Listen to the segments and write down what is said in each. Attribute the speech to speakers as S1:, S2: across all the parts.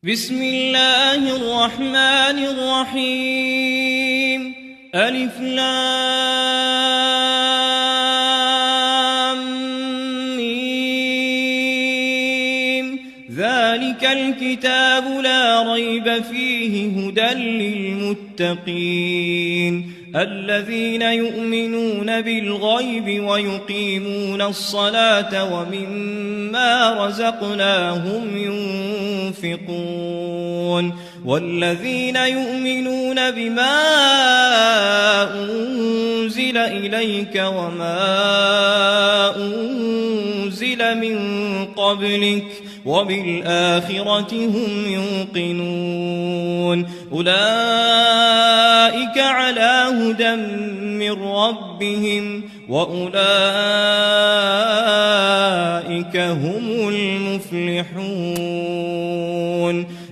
S1: بسم الله الرحمن الرحيم ألف لام ميم ذلك الكتاب لا ريب فيه هدى للمتقين الذين يؤمنون بالغيب ويقيمون الصلاة ومما رزقناهم ينفقون والذين يؤمنون بما أنزل إليك وما أنزل من قبلك وبالآخرة هم يوقنون أولئك على هدى من ربهم وأولئك هم المفلحون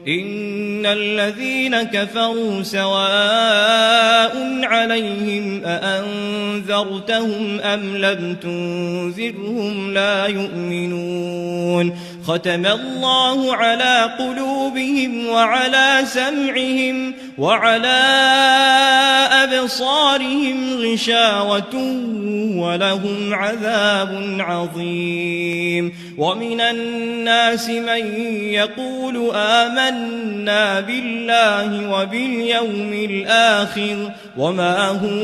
S1: إن الذين كفروا سواء عليهم أأنذرتهم أم لم تنذرهم لا يؤمنون ختم الله على قلوبهم وعلى سمعهم وعلى أبصارهم غشاوة ولهم عذاب عظيم ومن الناس من يقول آمنا بالله وباليوم الآخر وما هم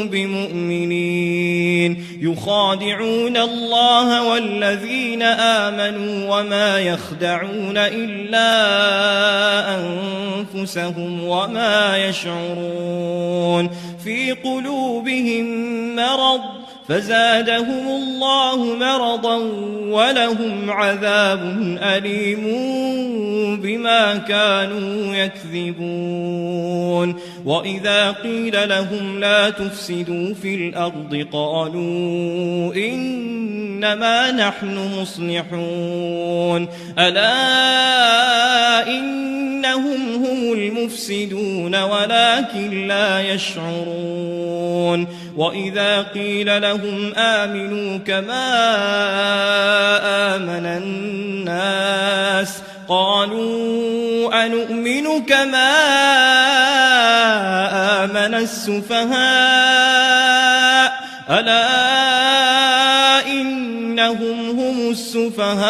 S1: بمؤمنين يخادعون الله والذين آمنوا وما يخدعون إلا أنفسهم وما يشعرون في قلوبهم مرض فزادهم الله مرضا ولهم عذاب أليم بما كانوا يكذبون وإذا قيل لهم لا تفسدوا في الأرض قالوا إنما نحن مصلحون ألا إنهم هم المفسدون ولكن لا يشعرون وإذا قيل لهم آمنوا كما آمن الناس قالوا أنؤمن كما آمن السفهاء ألا إنهم هم السفهاء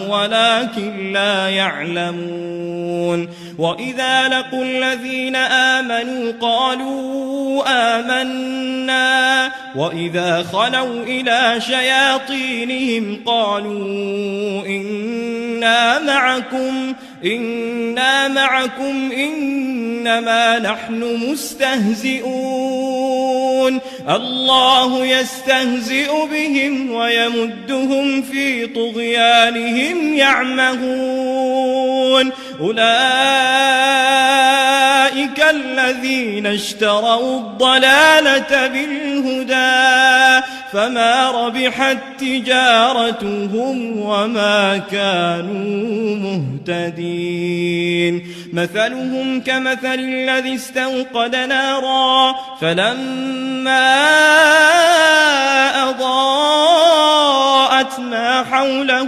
S1: ولكن لا يعلمون وإذا لقوا الذين آمنوا قالوا آمنا وإذا خلوا إلى شياطينهم قالوا إنا معكم إنما نحن مستهزئون الله يستهزئ بهم ويمدهم في طغيانهم يعمهون أولئك الذين اشتروا الضلالة بالهدى فما ربحت تجارتهم وما كانوا مهتدين مثلهم كمثل الذي استوقد نارا فلما أضاءت ما حوله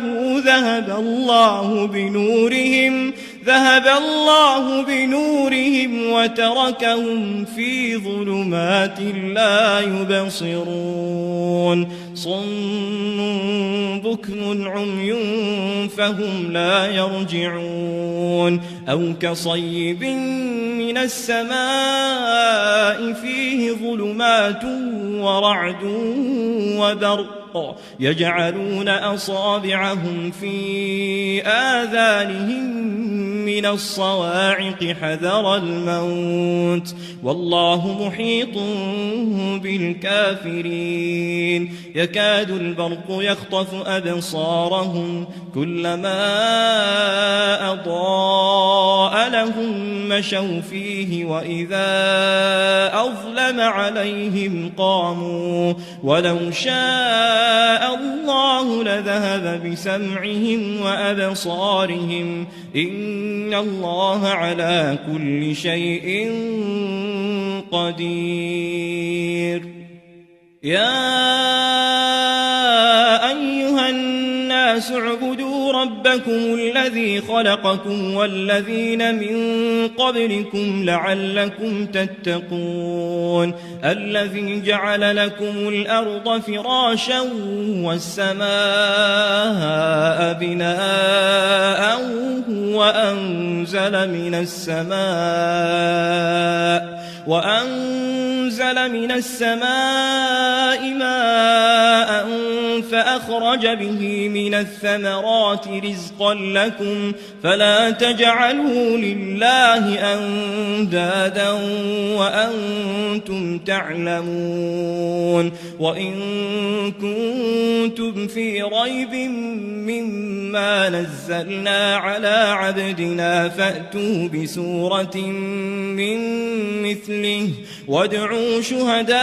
S1: ذهب الله بنورهم وتركهم في ظلمات لا يبصرون صم بكم عمي فهم لا يرجعون أو كصيب من السماء فيه ظلمات ورعد وبرق يجعلون أصابعهم في آذانهم من الصواعق حذر الموت والله محيط بالكافرين يكاد البرق يخطف أبصارهم كلما أضاء لهم مشوا فيه وإذا أظلم عليهم قاموا ولو شاء الله لذهب بسمعهم وأبصارهم إن الله على كل شيء قدير يا أيها الناس اعبدوا واتقوا ربكم الذي خلقكم والذين من قبلكم لعلكم تتقون الذي جعل لكم الأرض فراشا والسماء بناء وأنزل من السماء ماء فأخرج به من الثمرات رزقا لكم فلا تجعلوا لله أندادا وأنتم تعلمون وإن كنتم في ريب مما نزلنا على عبدنا فأتوا بسورة من مثله وادعوا شهداءكم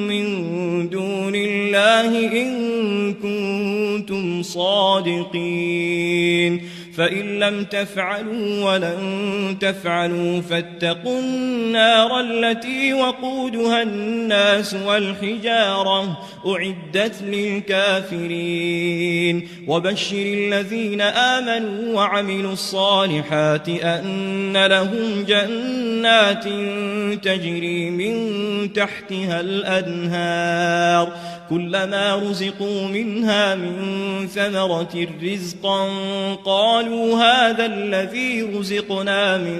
S1: من دون الله إن كنتم صادقين فإن لم تفعلوا ولن تفعلوا فاتقوا النار التي وقودها الناس والحجارة أعدت للكافرين وبشر الذين آمنوا وعملوا الصالحات أن لهم جنات تجري من تحتها الأنهار كلما رزقوا منها من ثمرة رزقا قالوا هذا الذي رزقنا من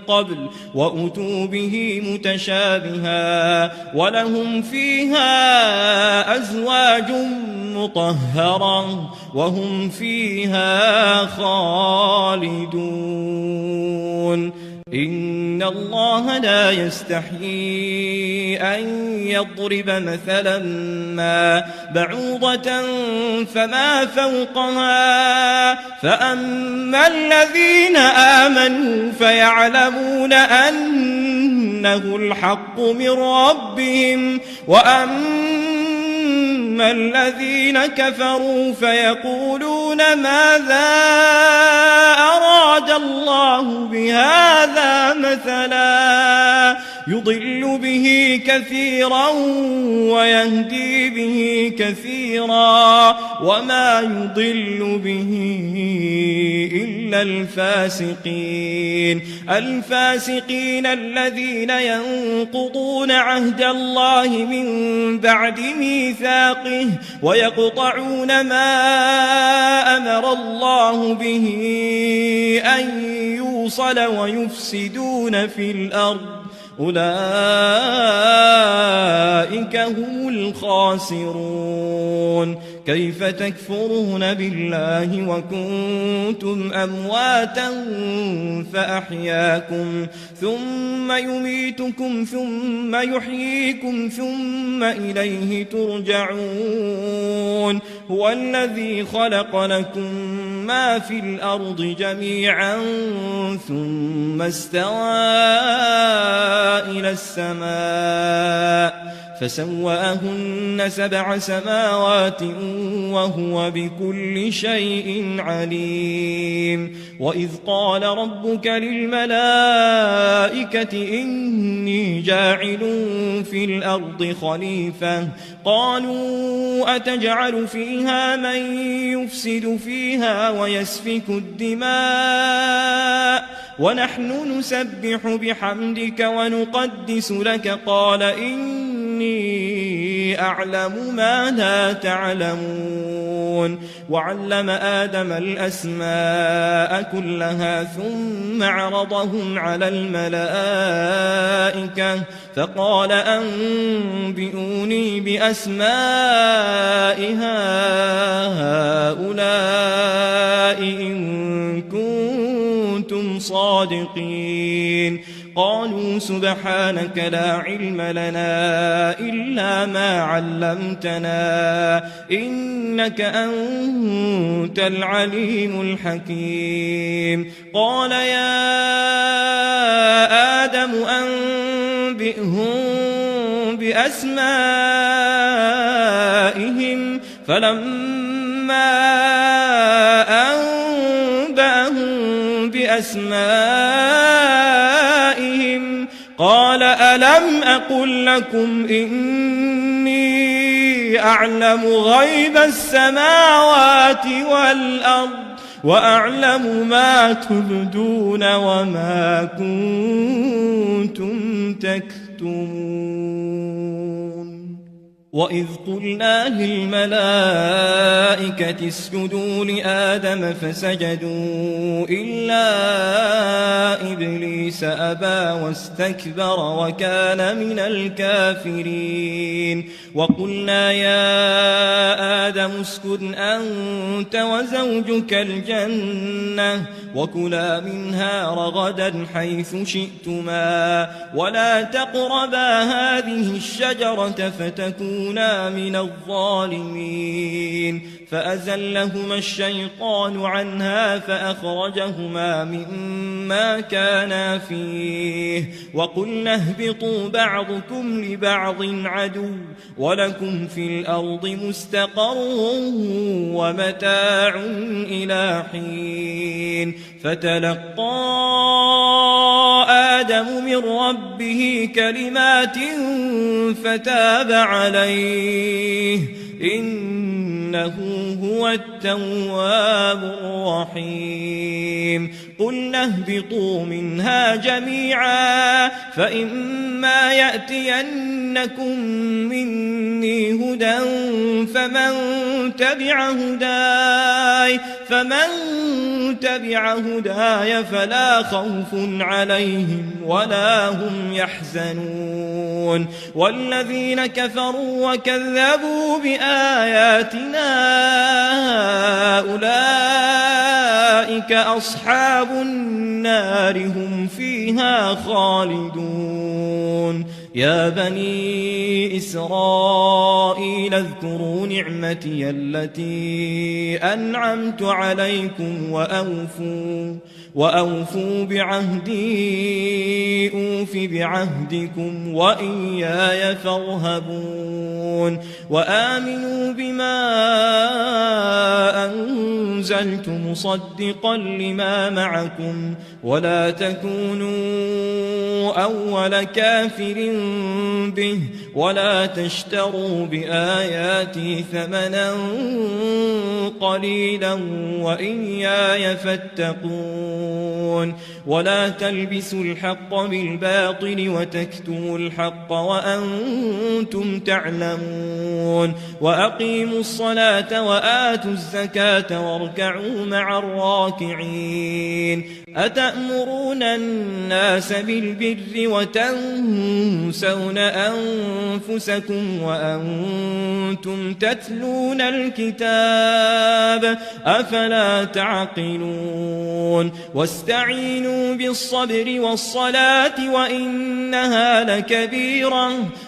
S1: قبل وأتوا به متشابها ولهم فيها أزواج مطهرة وهم فيها خالدون إن الله لا يستحيي أن يضرب مثلا ما بعوضة فما فوقها فأما الذين آمنوا فيعلمون أنه الحق من ربهم وأما الذين كفروا فيقولون ماذا أراد الله بهذا مثلا يضل به كثيرا ويهدي به كثيرا وما يضل به إلا الفاسقين الذين ينقضون عهد الله من بعد ميثاقه ويقطعون ما أمر الله به أن يوصل ويفسدون في الأرض أولئك هم الخاسرون كيف تكفرون بالله وكنتم أمواتا فأحياكم ثم يميتكم ثم يحييكم ثم إليه ترجعون هو الذي خلق لكم ما في الأرض جميعا ثم استوى إلى السماء فسواهن 7 سماوات وهو بكل شيء عليم وإذ قال ربك للملائكة إني جاعل في الأرض خليفة قالوا أتجعل فيها من يفسد فيها ويسفك الدماء ونحن نسبح بحمدك ونقدس لك قال إني أعلم ما لا تعلمون وعلم آدم الأسماء كلها ثم عرضهم على الملائكة فقال أنبئوني بأسماء هؤلاء إن كنتم صادقين قالوا سبحانك لا علم لنا إلا ما علمتنا إنك أنت العليم الحكيم قال يا آدم أنبئهم بأسمائهم فلما أنبأهم بأسمائهم قال ألم أقل لكم إني أعلم غيب السماوات والأرض وأعلم ما تبدون وما كنتم تكتمون وإذ قلنا للملائكة اسجدوا لآدم فسجدوا إلا إبليس أبى واستكبر وكان من الكافرين وقلنا يا آدم اسكن أنت وزوجك الجنة وكلا منها رغدا حيث شئتما ولا تقربا هذه الشجرة فتكونا من الظالمين فأزلهما الشيطان عنها فأخرجهما مما كانا فيه وقلنا اهبطوا بعضكم لبعض عدو ولكم في الأرض مستقر ومتاع إلى حين فتلقى آدم من ربه كلمات فتاب عليه إنه هو التواب الرحيم قلنا اهبطوا منها جميعا فإما يأتينكم مني هدى فمن تبع هداي فلا خوف عليهم ولا هم يحزنون والذين كفروا وكذبوا بآياتنا أولئك أصحاب النار هم فيها خالدون يا بني إسرائيل اذكروا نعمتي التي أنعمت عليكم وأوفوا بعهدي أوف بعهدكم وإياي فارهبون وآمنوا بما أنزلت مصدقا لما معكم ولا تكونوا أول كافر به ولا تشتروا بآياتي ثمنا قليلا وإياي فاتقون ولا تلبسوا الحق بالباطل وتكتموا الحق وأنتم تعلمون وأقيموا الصلاة وآتوا الزكاة واركعوا مع الراكعين أتأمرون الناس بالبر وتنسون أنفسكم وأنتم تتلون الكتاب أفلا تعقلون واستعينوا بالصبر والصلاة وإنها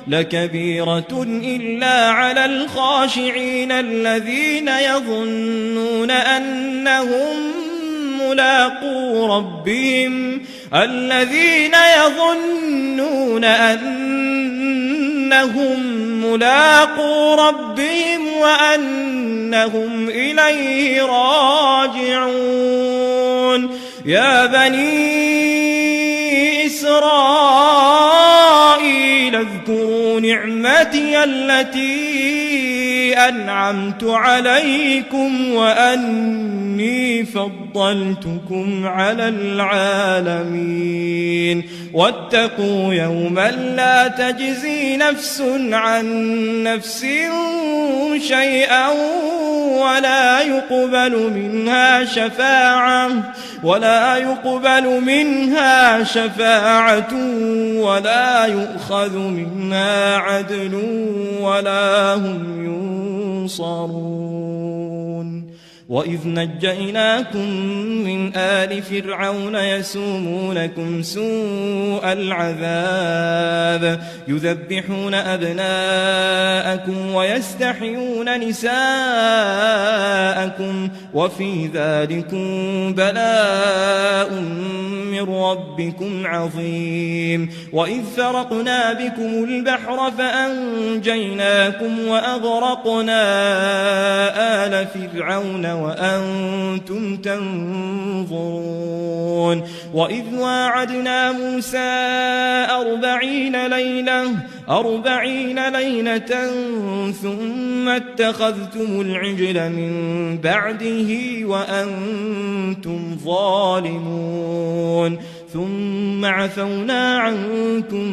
S1: لكبيرة إلا على الخاشعين الذين يظنون أنهم ملاقو ربهم وأنهم إليه راجعون يا بني إسرائيل اذكروا نعمتي التي أنعمت عليكم وأني فضلتكم على العالمين واتقوا يوما لا تجزي نفس عن نفس شيئا ولا يقبل منها شفاعة ولا يؤخذ منها عدل ولا هم ينصرون وإذ نجيناكم من آل فرعون يسومونكم سوء العذاب يذبحون أبناءكم ويستحيون نساءكم وفي ذلكم بلاء من ربكم عظيم وإذ فرقنا بكم البحر فأنجيناكم وأغرقنا آل فرعون وأنتم تنظرون وإذ واعدنا موسى 40 ليلة 40 ليلة ثم اتخذتم العجل من بعده وأنتم ظالمون ثم عفونا عنكم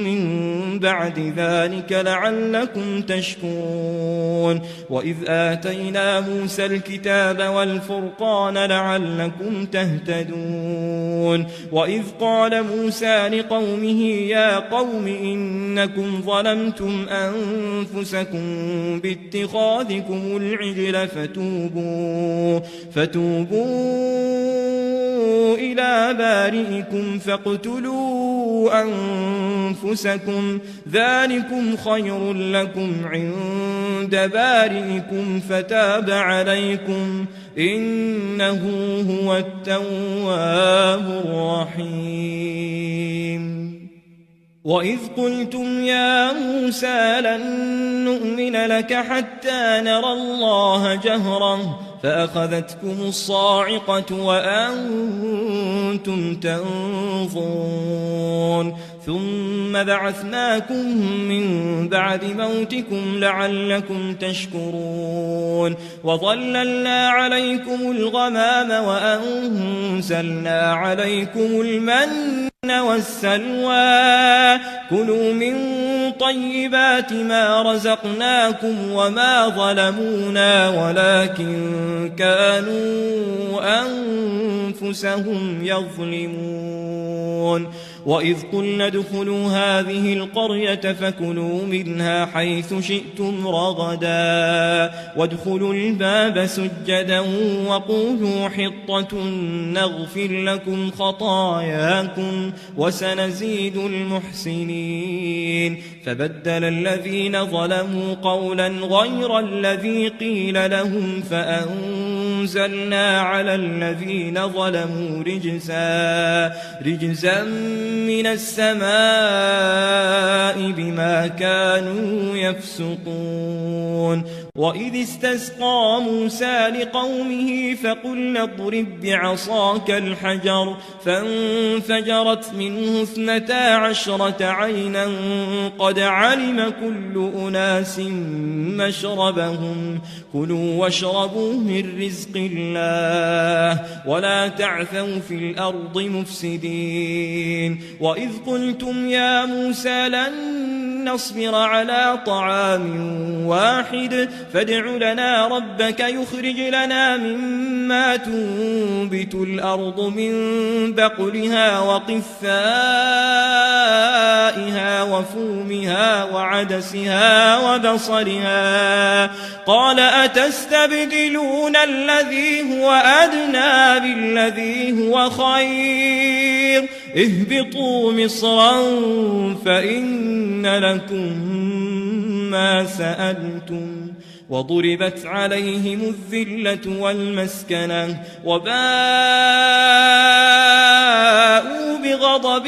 S1: من بعد ذلك لعلكم تشكرون وإذ آتينا موسى الكتاب والفرقان لعلكم تهتدون وإذ قال موسى لقومه يا قوم إنكم ظلمتم أنفسكم باتخاذكم العجل فتوبوا إلى بارئكم فاقتلوا أنفسكم ذلكم خير لكم عند بارئكم فتاب عليكم إنه هو التواب الرحيم وإذ قلتم يا موسى لن نؤمن لك حتى نرى الله جهرا فأخذتكم الصاعقة وأنتم تنظرون ثم بعثناكم من بعد موتكم لعلكم تشكرون وظللنا عليكم الغمام وأنزلنا عليكم المن والسلوى كلوا من طيبات ما رزقناكم وما ظلمونا ولكن كانوا أنفسهم يظلمون وإذ قلنا ادخلوا هذه القرية فكلوا منها حيث شئتم رغدا وادخلوا الباب سجدا وقولوا حطة نغفر لكم خطاياكم وسنزيد المحسنين فبدل الذين ظلموا قولا غير الذي قيل لهم فأنزلنا على الذين ظلموا رجزا من السماء بما كانوا يفسقون وإذ استسقى موسى لقومه فقلنا اضرب بعصاك الحجر فانفجرت منه 12 عينا قد علم كل أناس مشربهم كلوا واشربوا من رزق الله ولا تعثوا في الأرض مفسدين وإذ قلتم يا موسى لن نصبر على طعام واحد فادع لنا ربك يخرج لنا مما تنبت الأرض من بقلها وقثائها وفومها وعدسها وبصلها قال أتستبدلون الذي هو أدنى بالذي هو خير اهبطوا مصرا فإن لكم ما سألتم وضربت عليهم الذلة والمسكنة وباءوا بغضب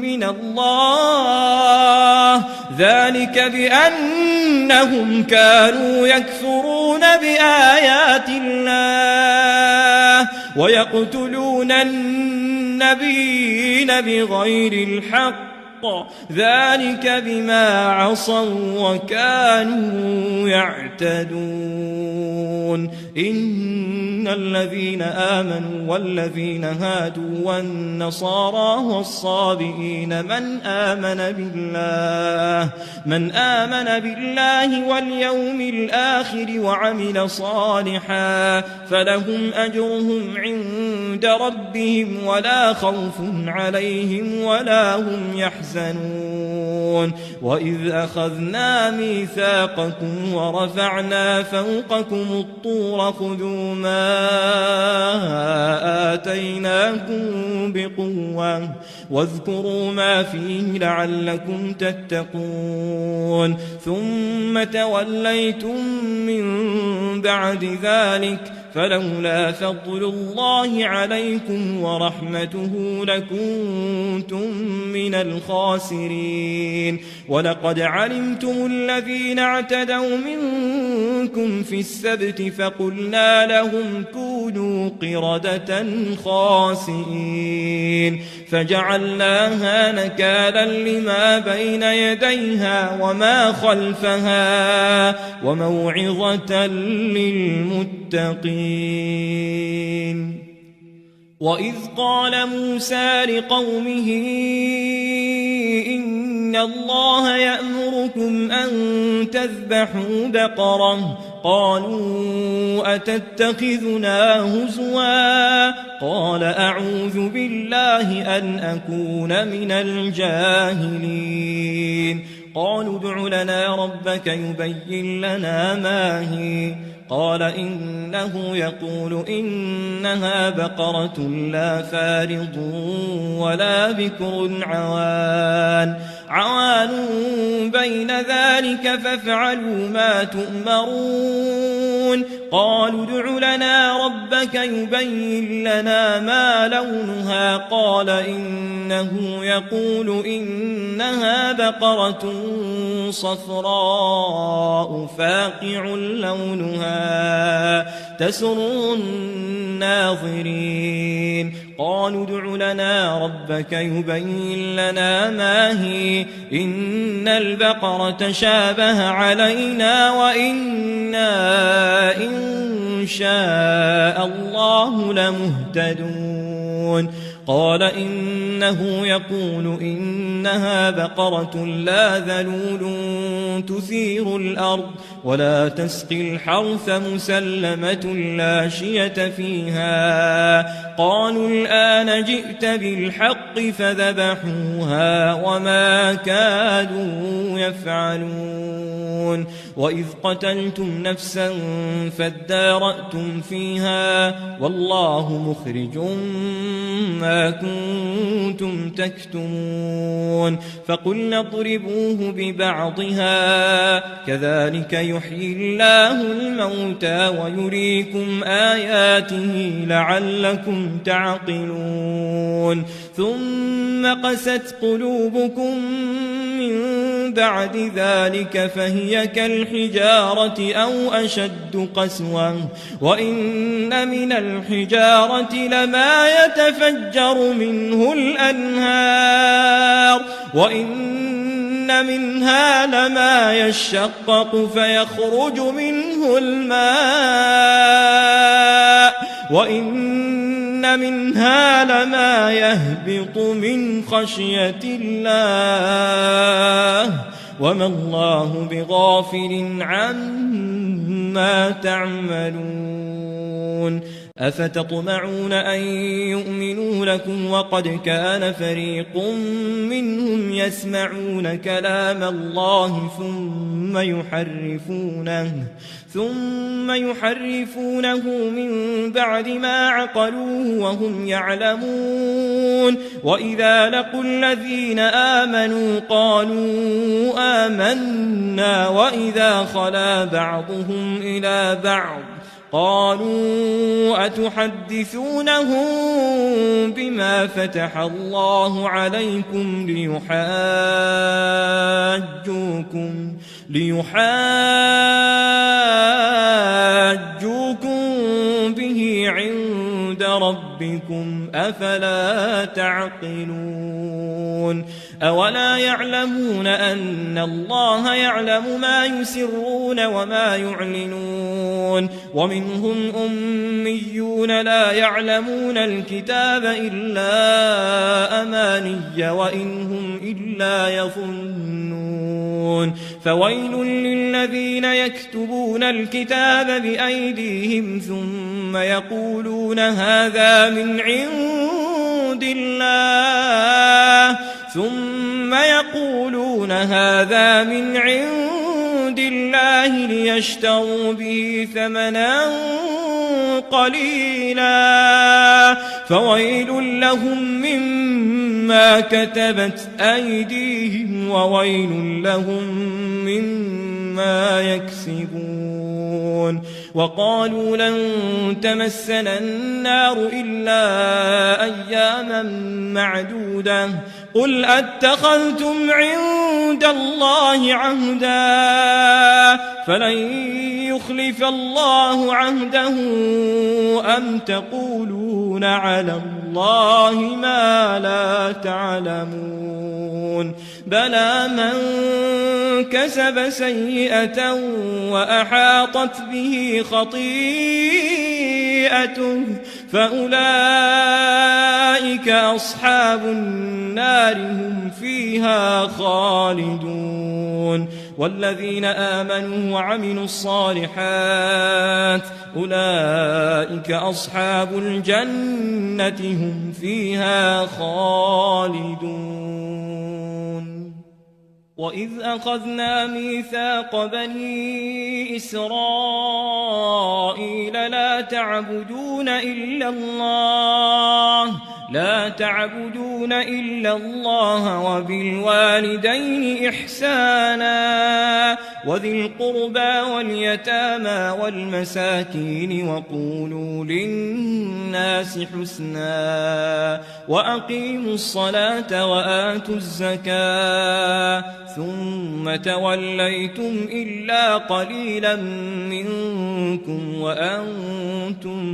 S1: من الله ذلك بأنهم كانوا يكفرون بآيات الله ويقتلون النبيين بغير الحق ذلك بما عصوا وكانوا يعتدون إن الذين آمنوا والذين هادوا والنصارى والصابئين من آمن بالله واليوم الآخر وعمل صالحا فلهم أجرهم عند ربهم ولا خوف عليهم ولا هم يحزنون وإذ أخذنا ميثاقكم ورفعنا فوقكم الطور خذوا ما آتيناكم بقوة واذكروا ما فيه لعلكم تتقون ثم توليتم من بعد ذلك فلولا فضل الله عليكم ورحمته لكنتم من الخاسرين ولقد علمتم الذين اعتدوا منكم في السبت فقلنا لهم كونوا قردة خاسئين فجعلناها نكالا لما بين يديها وما خلفها وموعظة للمتقين. وإذ قال موسى لقومه إن الله يأمركم أن تذبحوا بقرة قالوا أتتخذنا هزوا قال أعوذ بالله أن أكون من الجاهلين. قالوا ادع لنا ربك يبين لنا ما هي قال إنه يقول إنها بقرة لا فارض ولا بكر عوان بين ذلك فافعلوا ما تؤمرون. قالوا ادع لنا ربك يبين لنا ما لونها قال إنه يقول إنها بقرة صفراء فاقع لونها تسر الناظرين. قالوا ادع لنا ربك يبين لنا ما هي إن البقرة شابه علينا وإنا إن شاء الله لمهتدون. قال إنه يقول إنها بقرة لا ذلول تثير الأرض ولا تسقي الحرث مسلمة لا شية فيها. قالوا الآن جئت بالحق فذبحوها وما كادوا يفعلون. وإذ قتلتم نفسا فادارأتم فيها والله مخرج ما كنتم تكتمون. فقلنا اضربوه ببعضها كذلك يحيي الله الموتى ويريكم آياته لعلكم تعقلون. ثم قست قلوبكم من بعد ذلك فهي كالحجارة أو أشد قسوة وإن من الحجارة لما يتفجر منه الأنهار وإن منها لما يشقق فيخرج منه الماء وإن منها لما يهبط من خشية الله وما الله بغافل عما تعملون. أفتطمعون أن يؤمنوا لكم وقد كان فريق منهم يسمعون كلام الله ثم يحرفونه من بعد ما عقلوه وهم يعلمون. وإذا لقوا الذين آمنوا قالوا آمنا وإذا خلا بعضهم إلى بعض قالوا أتحدثونهم بما فتح الله عليكم ليحاجوكم به عند ربكم أفلا تعقلون. أولا يعلمون أن الله يعلم ما يسرون وما يعلنون. ومنهم أميون لا يعلمون الكتاب إلا أماني وإن هم إلا يظنون. فويل للذين يكتبون الكتاب بأيديهم ثم يقولون هذا من عند الله ليشتروا به ثمنا قليلا فويل لهم مما كتبت أيديهم وويل لهم مما يكسبون. وقالوا لن تمسنا النار إلا أياما معدودة قل أتخذتم عند الله عهدا فلن يخلف الله عهده أم تقولون على الله ما لا تعلمون بلى من كسب سيئة وأحاطت به خطيئته فأولئك أصحاب النار هم فيها خالدون والذين آمنوا وعملوا الصالحات أولئك أصحاب الجنة هم فيها خالدون وإذ أخذنا ميثاق بني إسرائيل لا تعبدون إلا الله وبالوالدين إحسانا وذي القربى واليتامى والمساكين وقولوا للناس حسنا وأقيموا الصلاة وآتوا الزكاة ثم توليتم إلا قليلا منكم وأنتم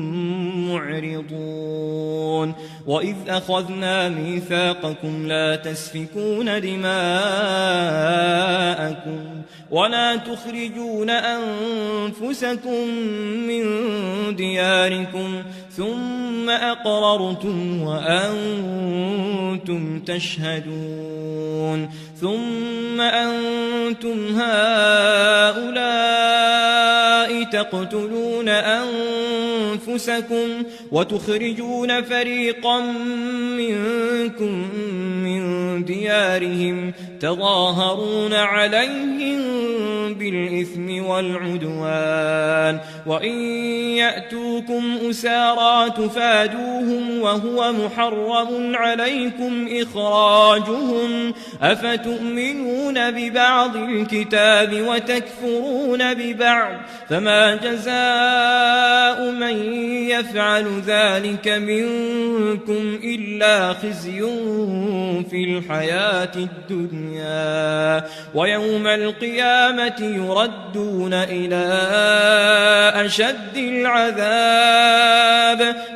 S1: معرضون وإذ أخذنا ميثاقكم لا تسفكون دماءكم ولا تخرجون أنفسكم من دياركم ثم أقررتم وأنتم تشهدون ثم أنتم هؤلاء تقتلون أنفسكم وتخرجون فريقا منكم من ديارهم تظاهرون عليهم بالإثم والعدوان وإن يأتوكم أسارى تفادوهم وهو محرم عليكم إخراجهم أفتؤمنون ببعض الكتاب وتكفرون ببعض فما جزاء من يفعل ذلك منكم إلا خزي في الحياة الدنيا ويوم القيامة يردون إلى أشد العذاب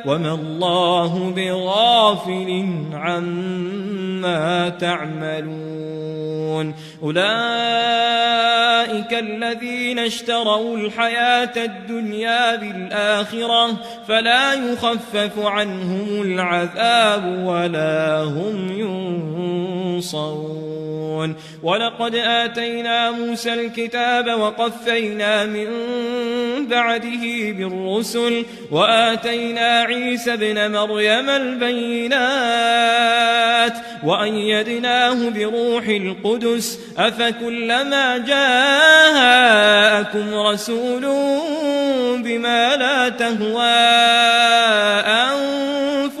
S1: وما الله بغافل عما تعملون أولئك الذين اشتروا الحياة الدنيا بالآخرة فلا يخفف عنهم العذاب ولا هم ينصرون ولقد آتينا موسى الكتاب وقفينا من بعده بالرسل وآتينا عيسى ابن مريم البينات وأيدناه بروح القدس أفكلما جاءكم رسول بما لا تهوى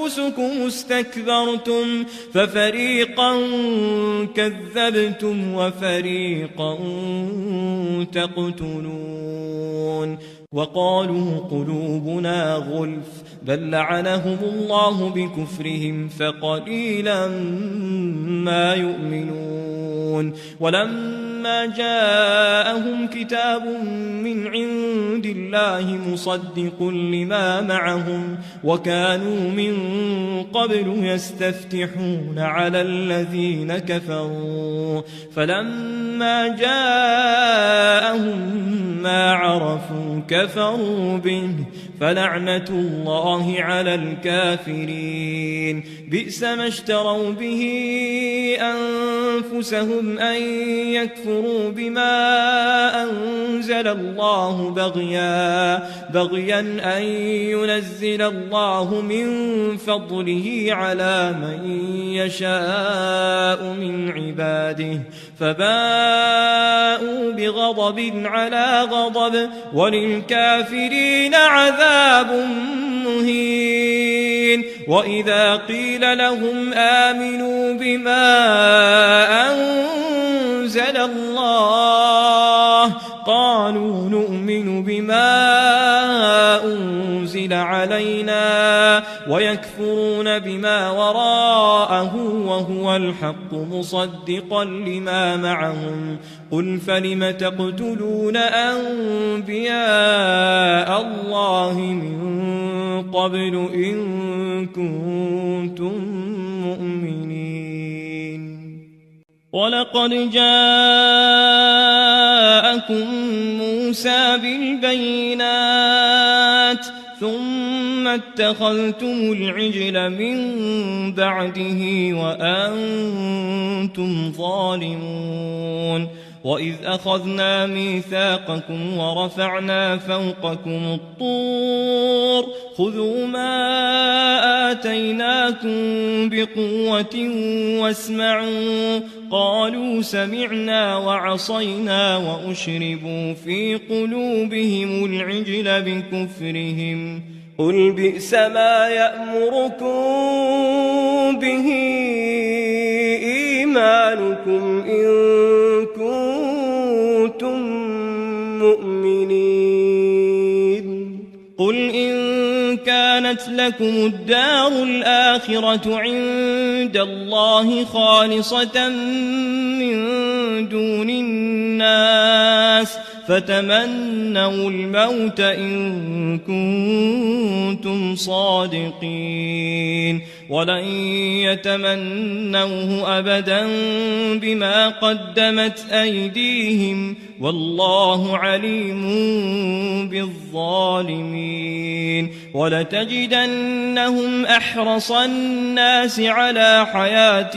S1: أنفسكم استكبرتم ففريقا كذبتم وفريقا تقتلون وقالوا قلوبنا غلف بل لعنهم الله بكفرهم فقليلا ما يؤمنون ولما جاءهم كتاب من عند الله مصدق لما معهم وكانوا من قبل يستفتحون على الذين كفروا فلما جاءهم ما عرفوا كفروا به فلعنة الله على الكافرين بئس ما اشتروا به أنفسهم أن يكفروا بما أنزل الله بغيا أن ينزل الله من فضله على من يشاء من عباده فباءوا بغضب على غضب وللكافرين عذاب مهين وإذا قيل لهم آمنوا بما أنزل الله قالوا نؤمن بما أنزل أنزل علينا ويكفرون بما وراءه وهو الحق مصدقا لما معهم قل فلم تقتلون أنبياء الله من قبل إن كنتم مؤمنين ولقد جاءكم موسى بالبينات ثم اتخذتم العجل من بعده وأنتم ظالمون وإذ أخذنا ميثاقكم ورفعنا فوقكم الطور خذوا ما آتيناكم بقوة واسمعوا قالوا سمعنا وعصينا وأشربوا في قلوبهم العجل بكفرهم قل بئس ما يأمركم به إيمانكم إن كنتم مؤمنين قل إن كانت لكم الدار الآخرة عند الله خالصة من دون الناس فتمنوا الموت إن كنتم صادقين ولن يتمنوه أبدا بما قدمت أيديهم والله عليم بالظالمين ولتجدنهم أحرص الناس على حياة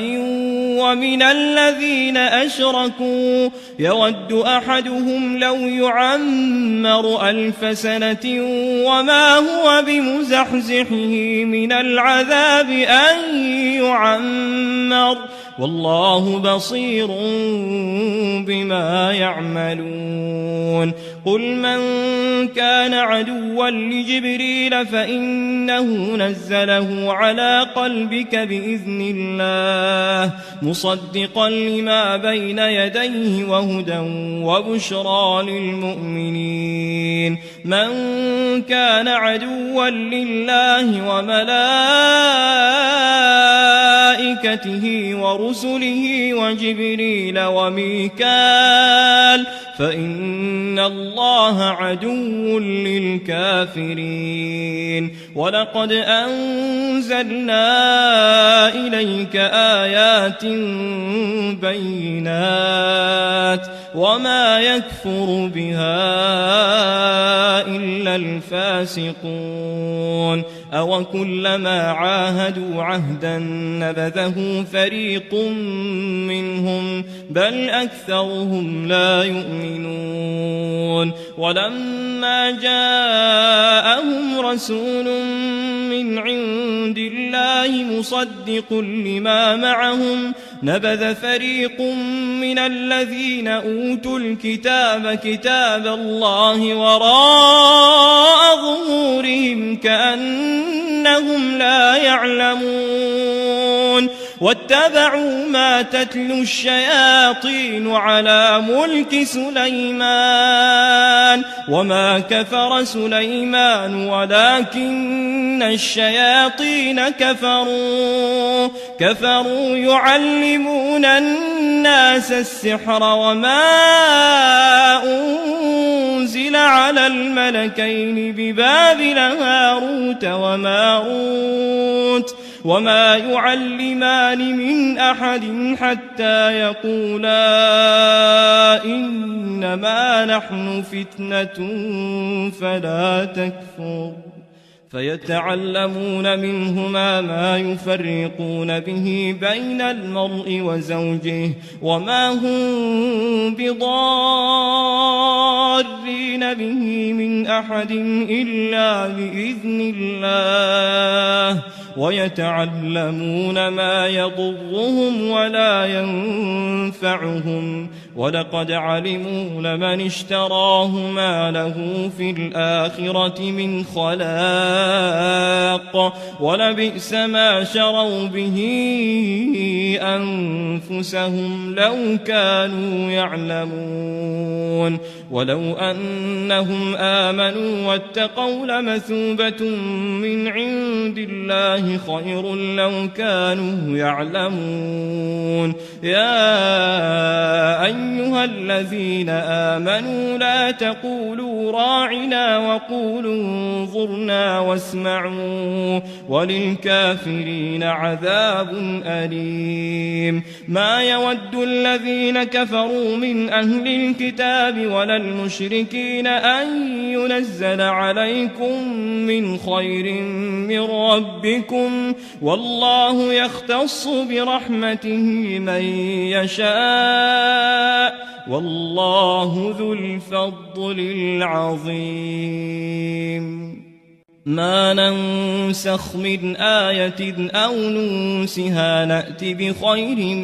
S1: ومن الذين أشركوا يود أحدهم لو يعمر 1000 سنة وما هو بمزحزحه من العذاب أن يعمر والله بصير بما يعملون قل من كان عدوا لجبريل فإنه نزله على قلبك بإذن الله مصدقا لما بين يديه وهدى وبشرى للمؤمنين من كان عدوا لله وملائكته ورسله وجبريل وميكال فإن الله عدو للكافرين ولقد أنزلنا إليك آيات بينات وما يكفر بها إلا الفاسقون أو كلما عاهدوا عهدا نبذه فريق منهم بل أكثرهم لا يؤمنون ولما جاءهم رسول من عند الله مصدق لما معهم نبذ فريق من الذين أوتوا الكتاب كتاب الله وراء ظهورهم كأنهم لا يعلمون واتبعوا ما تتلو الشياطين على ملك سليمان وما كفر سليمان ولكن الشياطين كفروا يعلمون الناس السحر وما أنزل على الملكين ببابل هاروت وماروت وما يعلمان من أحد حتى يقولا إنما نحن فتنة فلا تكفر فيتعلمون منهما ما يفرقون به بين المرء وزوجه وما هم بضارين به من أحد إلا بإذن الله ويتعلمون ما يضرهم ولا ينفعهم ولقد علموا لمن اشتراه ما له في الآخرة من خلاق ولبئس ما شروا به أنفسهم لو كانوا يعلمون ولو أنهم آمنوا واتقوا لمثوبة من عند الله خير لو كانوا يعلمون. يا أيها الذين آمنوا لا تقولوا راعنا وقولوا انظرنا واسمعوا وللكافرين عذاب أليم. ما يود الذين كفروا من أهل الكتاب ولا المشركين أن ينزل عليكم من خير من ربكم والله يختص برحمته من يشاء والله ذو الفضل العظيم. ما ننسخ من آية أو ننسها نأت بخير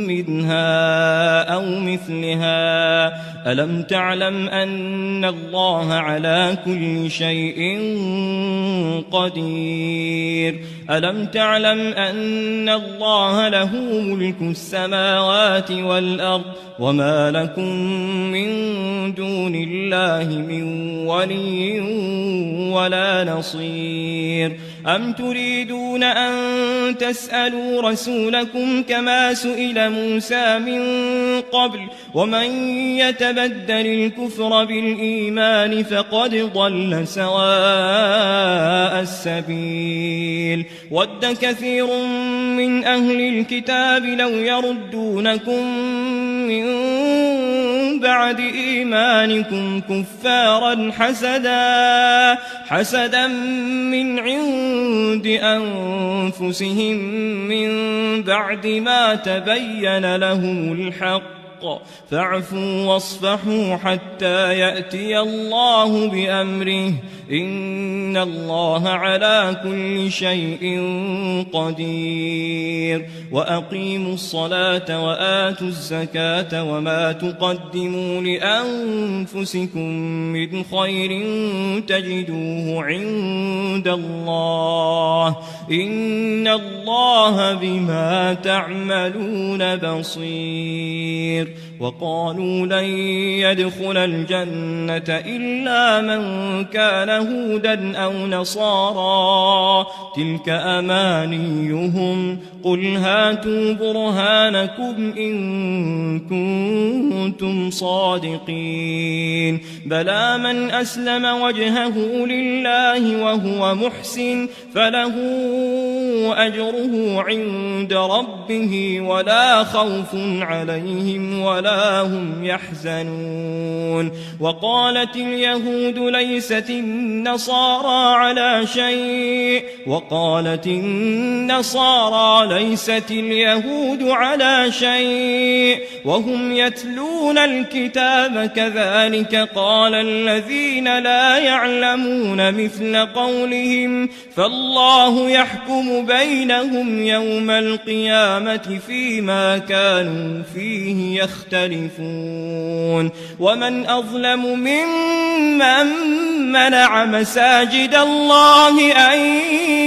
S1: منها أو مثلها. ألم تعلم أن الله على كل شيء قدير. ألم تعلم أن الله له ملك السماوات والأرض وما لكم من دون الله من ولي ولا نصير. أم تريدون أن تسألوا رسولكم كما سئل موسى من قبل ومن يتبدل الكفر بالإيمان فقد ضل سواء السبيل. ود كثير من أهل الكتاب لو يردونكم من بعد إيمانكم كفارا حسدا من عند أنفسهم من بعد ما تبين لهم الحق فاعفوا واصفحوا حتى يأتي الله بأمره إن الله على كل شيء قدير. وأقيموا الصلاة وآتوا الزكاة وما تقدموا لأنفسكم من خير تجدوه عند الله إن الله بما تعملون بصير. وقالوا لن يدخل الجنة إلا من كان هودا أو نصارى تلك أمانيهم قل هاتوا برهانكم إن كنتم صادقين. بلى من أسلم وجهه لله وهو محسن فله أجره عند ربه ولا خوف عليهم ولا هم يحزنون. وقالت اليهود ليست النصارى على شيء وقالت النصارى ليست اليهود على شيء وهم يتلون الكتاب كذلك قال الذين لا يعلمون مثل قولهم فالله يحكم بينهم يوم القيامة فيما كانوا فيه يختلفون. ومن أظلم ممن منع مساجد الله أن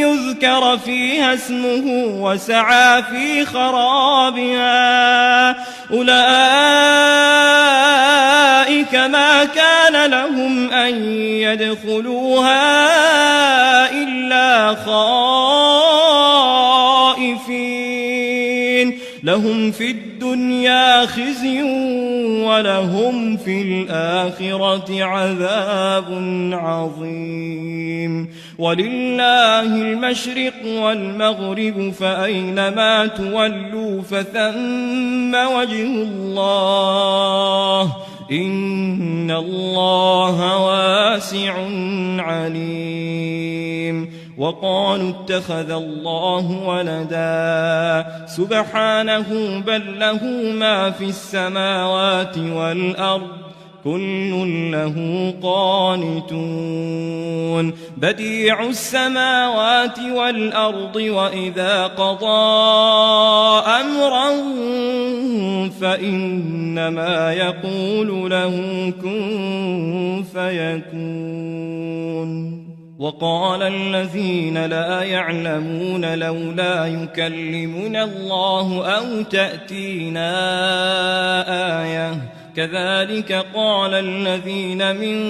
S1: يذكر فيها اسمه وسعى في خرابها أولئك ما كان لهم أن يدخلوها إلا خائفين لهم في الدنيا خزي ولهم في الآخرة عذاب عظيم. ولله المشرق والمغرب فأينما تولوا فثم وجه الله إن الله واسع عليم. وقالوا اتخذ الله ولدا سبحانه بل له ما في السماوات والأرض كل له قانتون. بديع السماوات والأرض وإذا قضى أمرا فإنما يقول له كن فيكون. وقال الذين لا يعلمون لولا يكلمنا الله أو تأتينا آية كذلك قال الذين من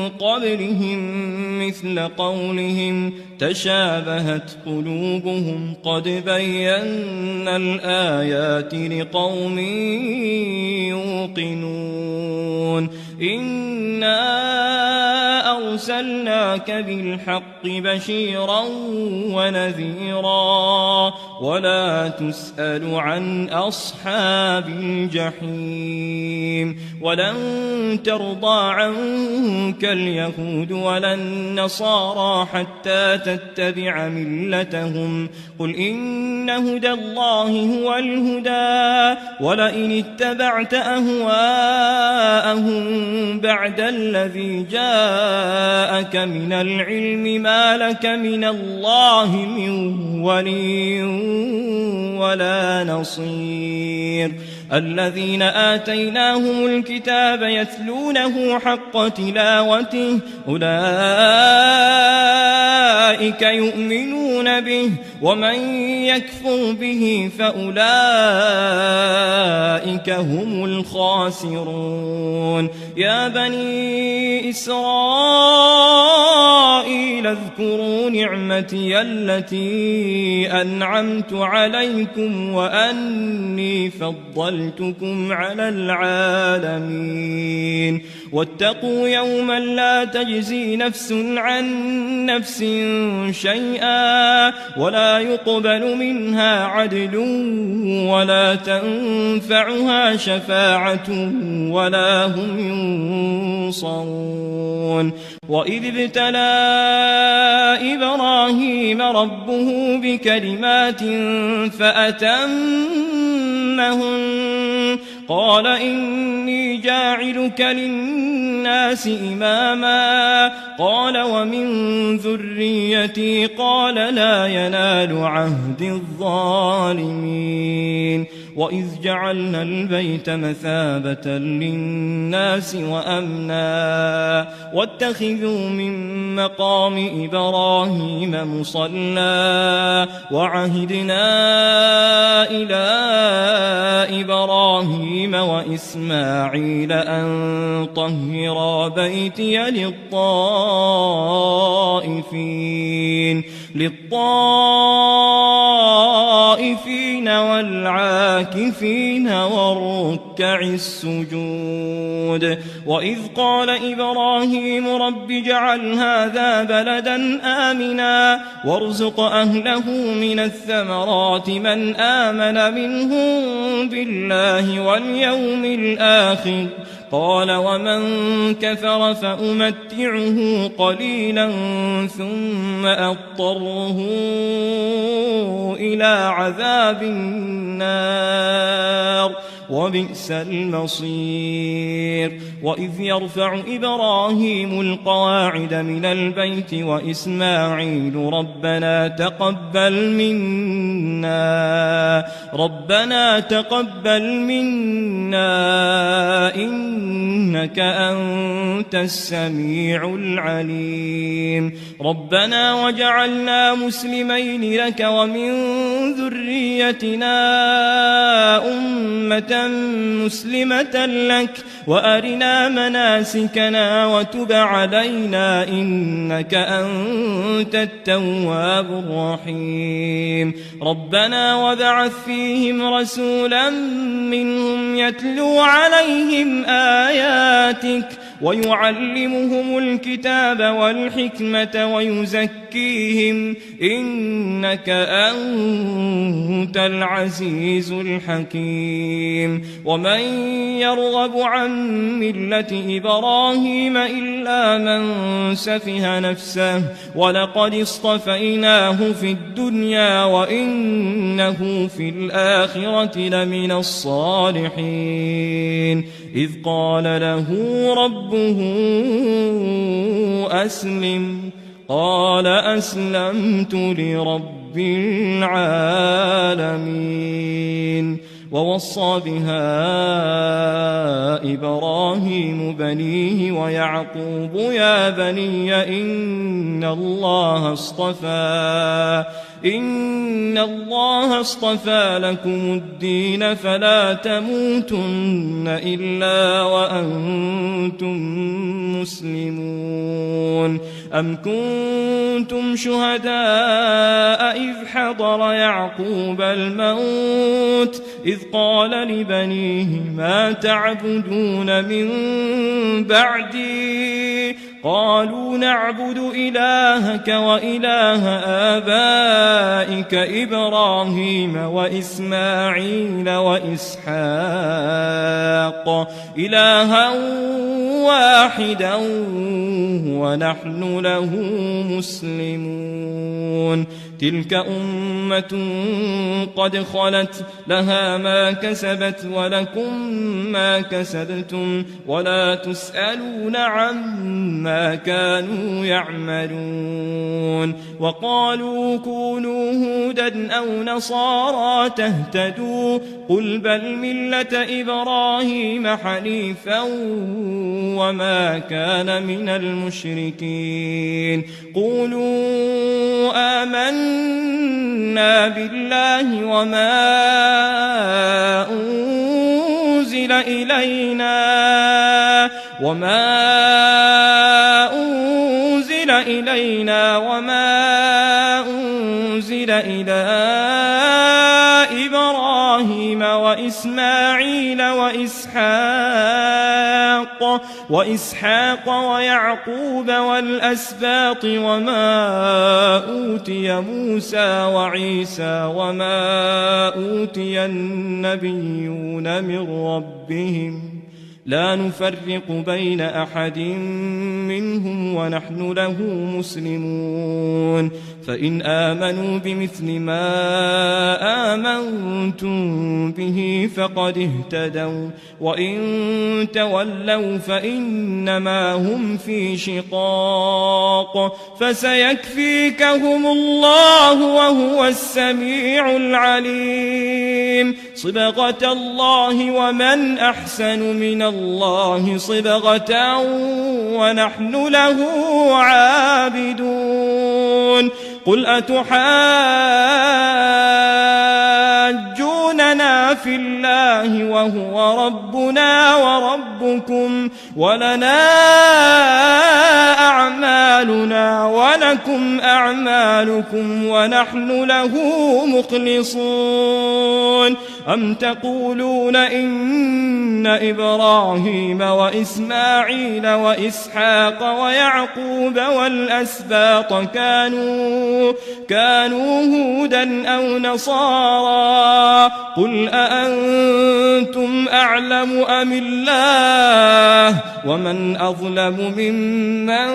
S1: قبلهم مثل قولهم تشابهت قلوبهم قد بينا الآيات لقوم يوقنون إنا أرسلناك بالحق بشيرا ونذيرا ولا تسأل عن أصحاب الجحيم ولن ترضى عنك اليهود ولا النصارى حتى تتبع ملتهم قل إن هدى الله هو الهدى ولئن اتبعت أهواءهم بعد الذي جاءك من العلم ما لك من الله من ولي ولا نصير الذين آتيناهم الكتاب يتلونه حق تلاوته أولئك يؤمنون به ومن يكفر به فأولئك هم الخاسرون يا بني إسرائيل اذكروا نعمتي التي أنعمت عليكم وأني فضلتكم على العالمين واتقوا يوما لا تجزي نفس عن نفس شيئا ولا يقبل منها عدل ولا تنفعها شفاعة ولا هم ينصرون وإذ ابتلى إبراهيم ربه بكلمات فأتمهن قال إني جاعلك للناس إماما قال ومن ذريتي قال لا ينال عهد الظالمين وإذ جعلنا البيت مثابة للناس وأمنا واتخذوا من مقام إبراهيم مصلى وعهدنا إلى إبراهيم وإسماعيل أن طهرا بيتي للطائفين والعاكفين والركع السجود وإذ قال إبراهيم رب اجعل هذا بلدا آمنا وارزق أهله من الثمرات من آمن منهم بالله واليوم الآخر قال ومن كفر فأمتعه قليلا ثم أضطره إلى عذاب النار وبئس المصير وإذ يرفع إبراهيم القواعد من البيت وإسماعيل ربنا تقبل منا إنك أنت السميع العليم ربنا وجعلنا مسلمين لك ومن ذريتنا أمة مسلمة لك وأرنا مناسكنا وتب علينا إنك أنت التواب الرحيم ربنا وابعث فيهم رسولا منهم يتلو عليهم آياتك ويعلمهم الكتاب والحكمة ويزكيهم إنك أنت العزيز الحكيم ومن يرغب عن ملة إبراهيم إلا من سفه نفسه ولقد اصطفيناه في الدنيا وإنه في الآخرة لمن الصالحين إذ قال له ربه أسلم قال أسلمت لرب العالمين ووصى بها إبراهيم بنيه ويعقوب يا بني إن الله اصطفى لكم الدين فلا تموتن إلا وأنتم مسلمون أم كنتم شهداء إذ حضر يعقوب الموت إذ قال لبنيه ما تعبدون من بعدي قالوا نعبد إلهك وإله آبائك إبراهيم وإسماعيل وإسحاق إلها واحدا ونحن له مسلمون تلك أمة قد خلت لها ما كسبت ولكم ما كسبتم ولا تسألون عما كانوا يعملون وقالوا كونوا هودا أو نصارى تهتدوا قل بل ملة إبراهيم حنيفا وما كان من المشركين قولوا آمنا بالله وما أنزل إلينا وما أنزل إلى إبراهيم وإسماعيل وإسحاق ويعقوب والأسباط وما أوتي موسى وعيسى وما أوتي النبيون من ربهم لا نفرق بين أحد منهم ونحن له مسلمون فإن آمنوا بمثل ما آمنتم به فقد اهتدوا وإن تولوا فإنما هم في شقاق فسيكفيكهم الله وهو السميع العليم صبغة الله ومن أحسن من الله صبغة ونحن له عابدون قل أتحاجوننا في الله وهو ربنا وربكم ولنا أعمالنا ولكم أعمالكم ونحن له مخلصون أم تقولون إن إبراهيم وإسماعيل وإسحاق ويعقوب والأسباط كانوا هودا أو نصارى قل أأنتم أعلم أم الله ومن أظلم ممن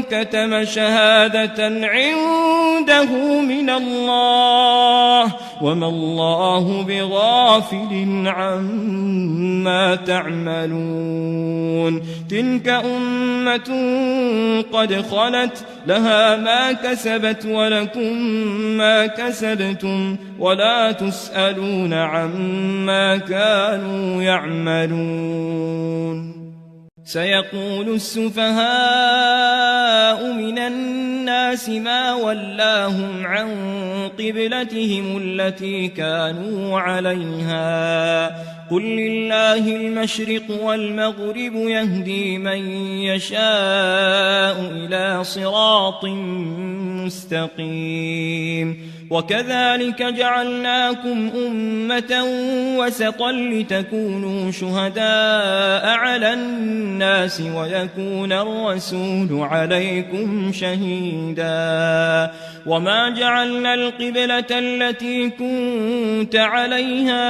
S1: كتم شهادة عنده من الله وما الله بغافل عما تعملون تلك أمة قد خلت لها ما كسبت ولكم ما كسبتم ولا تسألون عما كانوا يعملون سيقول السفهاء من الناس ما ولاهم عن قبلتهم التي كانوا عليها قل لله المشرق والمغرب يهدي من يشاء إلى صراط مستقيم وكذلك جعلناكم أمة وسطا لتكونوا شهداء على الناس ويكون الرسول عليكم شهيدا وما جعلنا القبلة التي كنت عليها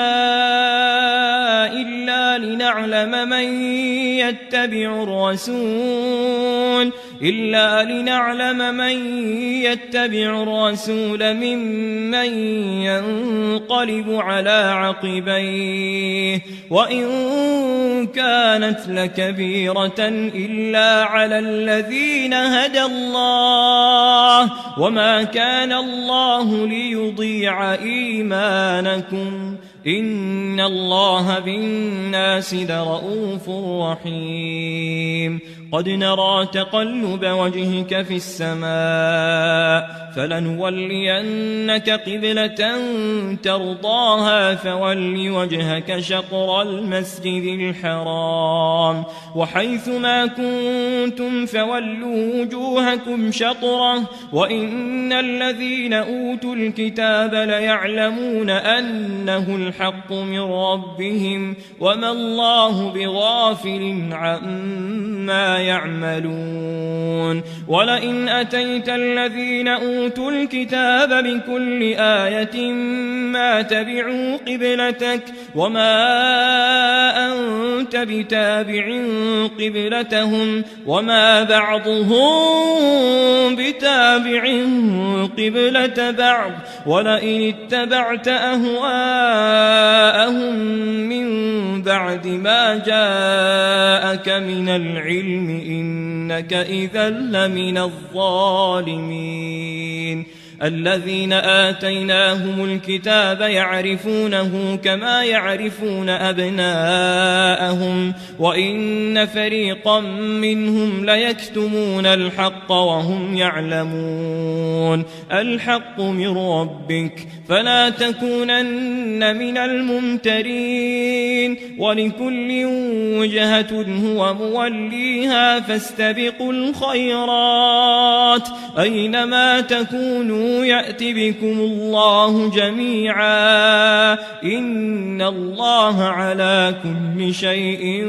S1: إلا لنعلم من يتبع الرسول ممن ينقلب على عقبيه وإن كانت لكبيرة إلا على الذين هدى الله وما كان الله ليضيع إيمانكم إن الله بالناس لرءوف رحيم قد نرى تقلب وجهك في السماء فلنولينك قبلة ترضاها فول وجهك شطر المسجد الحرام وحيث ما كنتم فولوا وجوهكم شطره وإن الذين أوتوا الكتاب ليعلمون أنه الحق من ربهم وما الله بغافل عما يعملون ولئن أتيت الذين أوتوا الكتاب بكل آية ما تبعوا قبلتك وما أنت بتابع قبلتهم وما بعضهم بتابع قبلة بعض ولئن اتبعت أهواءهم من بعد ما جاءك من العلم إنك إذا لمن الظالمين الذين آتيناهم الكتاب يعرفونه كما يعرفون أبناءهم وإن فريقا منهم ليكتمون الحق وهم يعلمون الحق من ربك فلا تكونن من الممترين ولكل وجهة هو موليها فاستبقوا الخيرات أينما تكونوا يأت بكم الله جميعا إن الله على كل شيء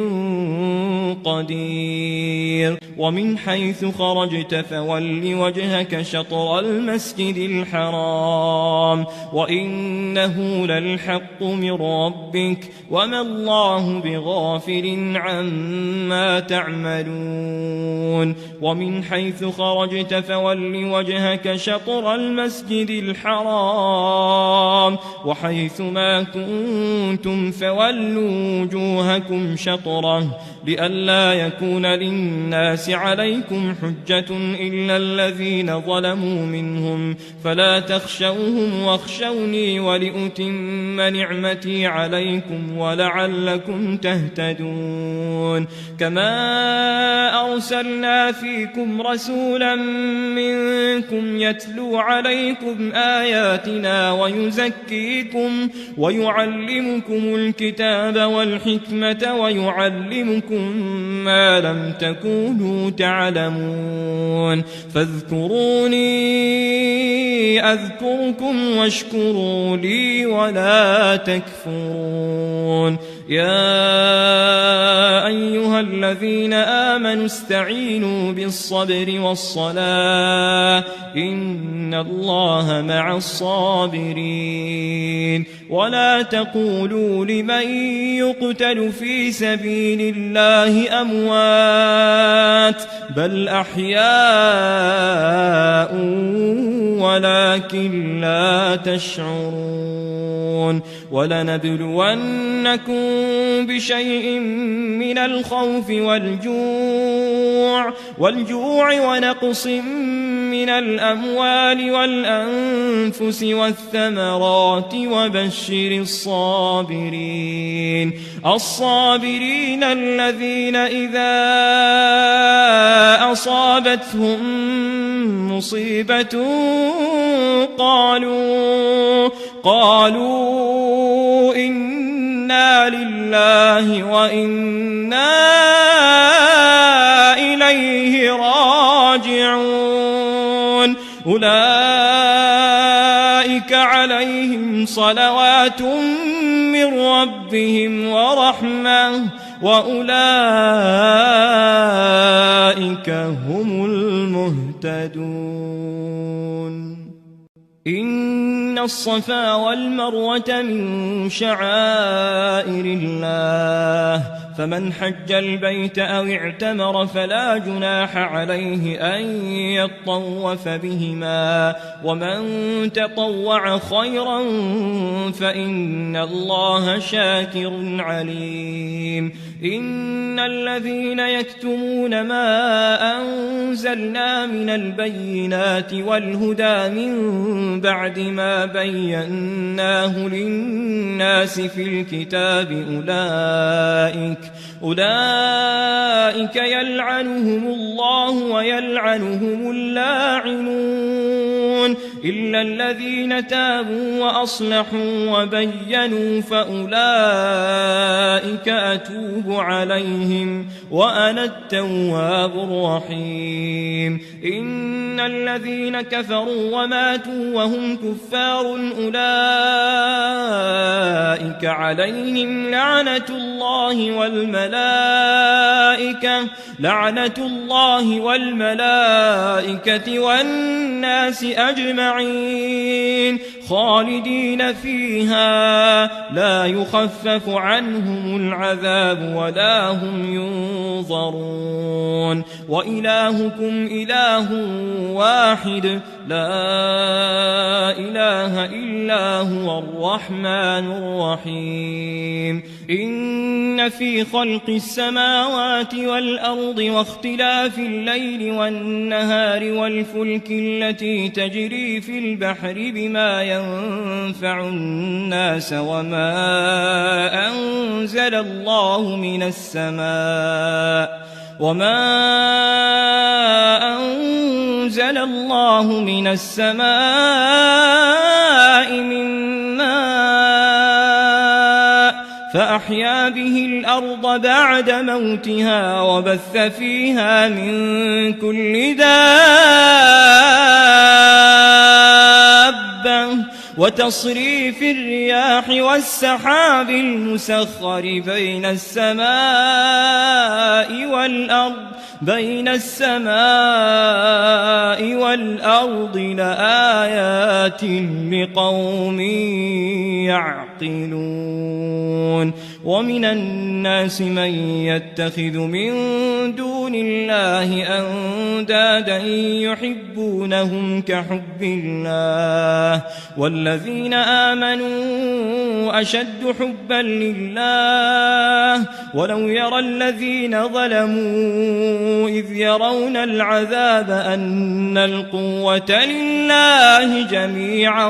S1: قدير ومن حيث خرجت فول وجهك شطر المسجد الحرام وإنه للحق من ربك وما الله بغافل عما تعملون ومن حيث خرجت فول وجهك شطر المسجد الحرام وحيث ما كنتم فولوا وجوهكم شطره لئلا يكون للناس عليكم حجة إلا الذين ظلموا منهم فلا تخشوهم واخشوني ولأتم نعمتي عليكم ولعلكم تهتدون كما أرسلنا فيكم رسولا منكم يتلو عليكم آياتنا ويزكيكم ويعلمكم الكتاب والحكمة ويعلمكم ما لم تكونوا تعلمون فاذكروني أذكركم واشكروا لي ولا تكفرون يا أيها الذين آمنوا استعينوا بالصبر والصلاة إن الله مع الصابرين ولا تقولوا لمن يقتل في سبيل الله أموات بل أحياء ولكن لا تشعرون ولنبلونكم بشيء من الخوف والجوع ونقص من الأموال والأنفس والثمرات وبشر الصابرين الذين إذا أصابتهم مصيبة قالوا إنا لله وإنا إليه راجعون أولئك عليهم صلوات من ربهم ورحمة وأولئك هم المهتدون إن الصفا والمروة من شعائر الله فمن حج البيت أو اعتمر فلا جناح عليه أن يطوف بهما ومن تطوع خيرا فإن الله شاكر عليم إن الذين يكتمون ما أنزلنا من البينات والهدى من بعد ما بيناه للناس في الكتاب أولئك يلعنهم الله ويلعنهم اللاعنون إلا الذين تابوا وأصلحوا وبينوا فأولئك أتوب عليهم وأنا التواب الرحيم إن الذين كفروا وماتوا وهم كفار أولئك عليهم لعنة الله والملائكة والناس أجمعين خالدين فيها لا يخفف عنهم العذاب ولا هم ينظرون وإلهكم إله واحد لا إله إلا هو الرحمن الرحيم إن في خلق السماوات والأرض واختلاف الليل والنهار والفلك التي تجري في البحر بما ينفع الناس وما أنزل الله من السماء من ماء فأحيا به الأرض بعد موتها وبث فيها من كل دابة وتصريف الرياح والسحاب المسخر بين السماء والأرض لآيات لقوم يعقلون ومن الناس من يتخذ من دون الله أندادا يحبونهم كحب الله والذين آمنوا أشد حبا لله ولو يرى الذين ظلموا إذ يرون العذاب أن القوة لله جميعا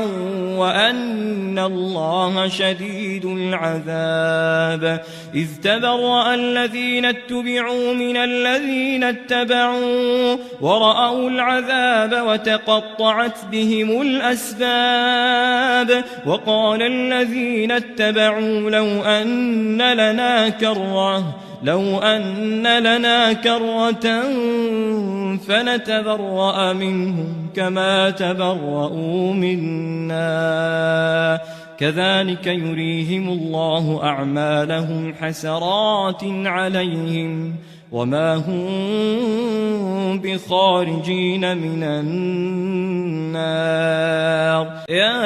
S1: وأن الله شديد العذاب إذ تبرأ الذين اتبعوا من الذين اتبعوا ورأوا العذاب وتقطعت بهم الأسباب وقال الذين اتبعوا لو أن لنا كرة فنتبرأ منهم كما تبرؤوا منا كذلك يريهم الله أعمالهم حسرات عليهم وما هم بخارجين من النار يا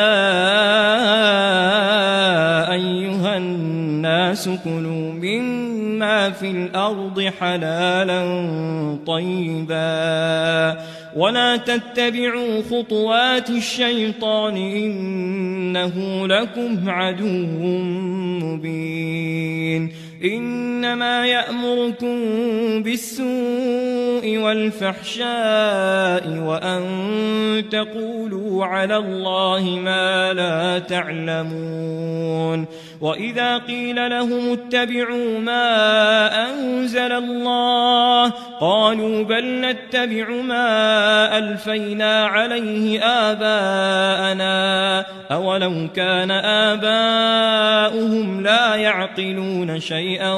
S1: أيها الناس كلوا مما في الأرض حلالا طيبا ولا تتبعوا خطوات الشيطان إنه لكم عدو مبين إنما يأمركم بالسوء والفحشاء وأن تقولوا على الله ما لا تعلمون وإذا قيل لهم اتبعوا ما أنزل الله قالوا بل نتبع ما ألفينا عليه آباءنا أولو كان آباؤهم لا يعقلون شيئا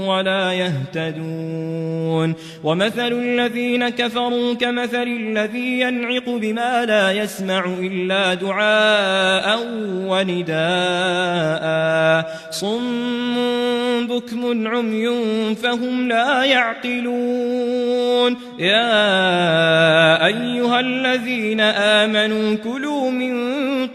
S1: ولا يهتدون ومثل الذين كفروا كمثل الذي ينعق بما لا يسمع إلا دعاء ونداء صم بكم عمي فهم لا يعقلون يا أيها الذين آمنوا كلوا من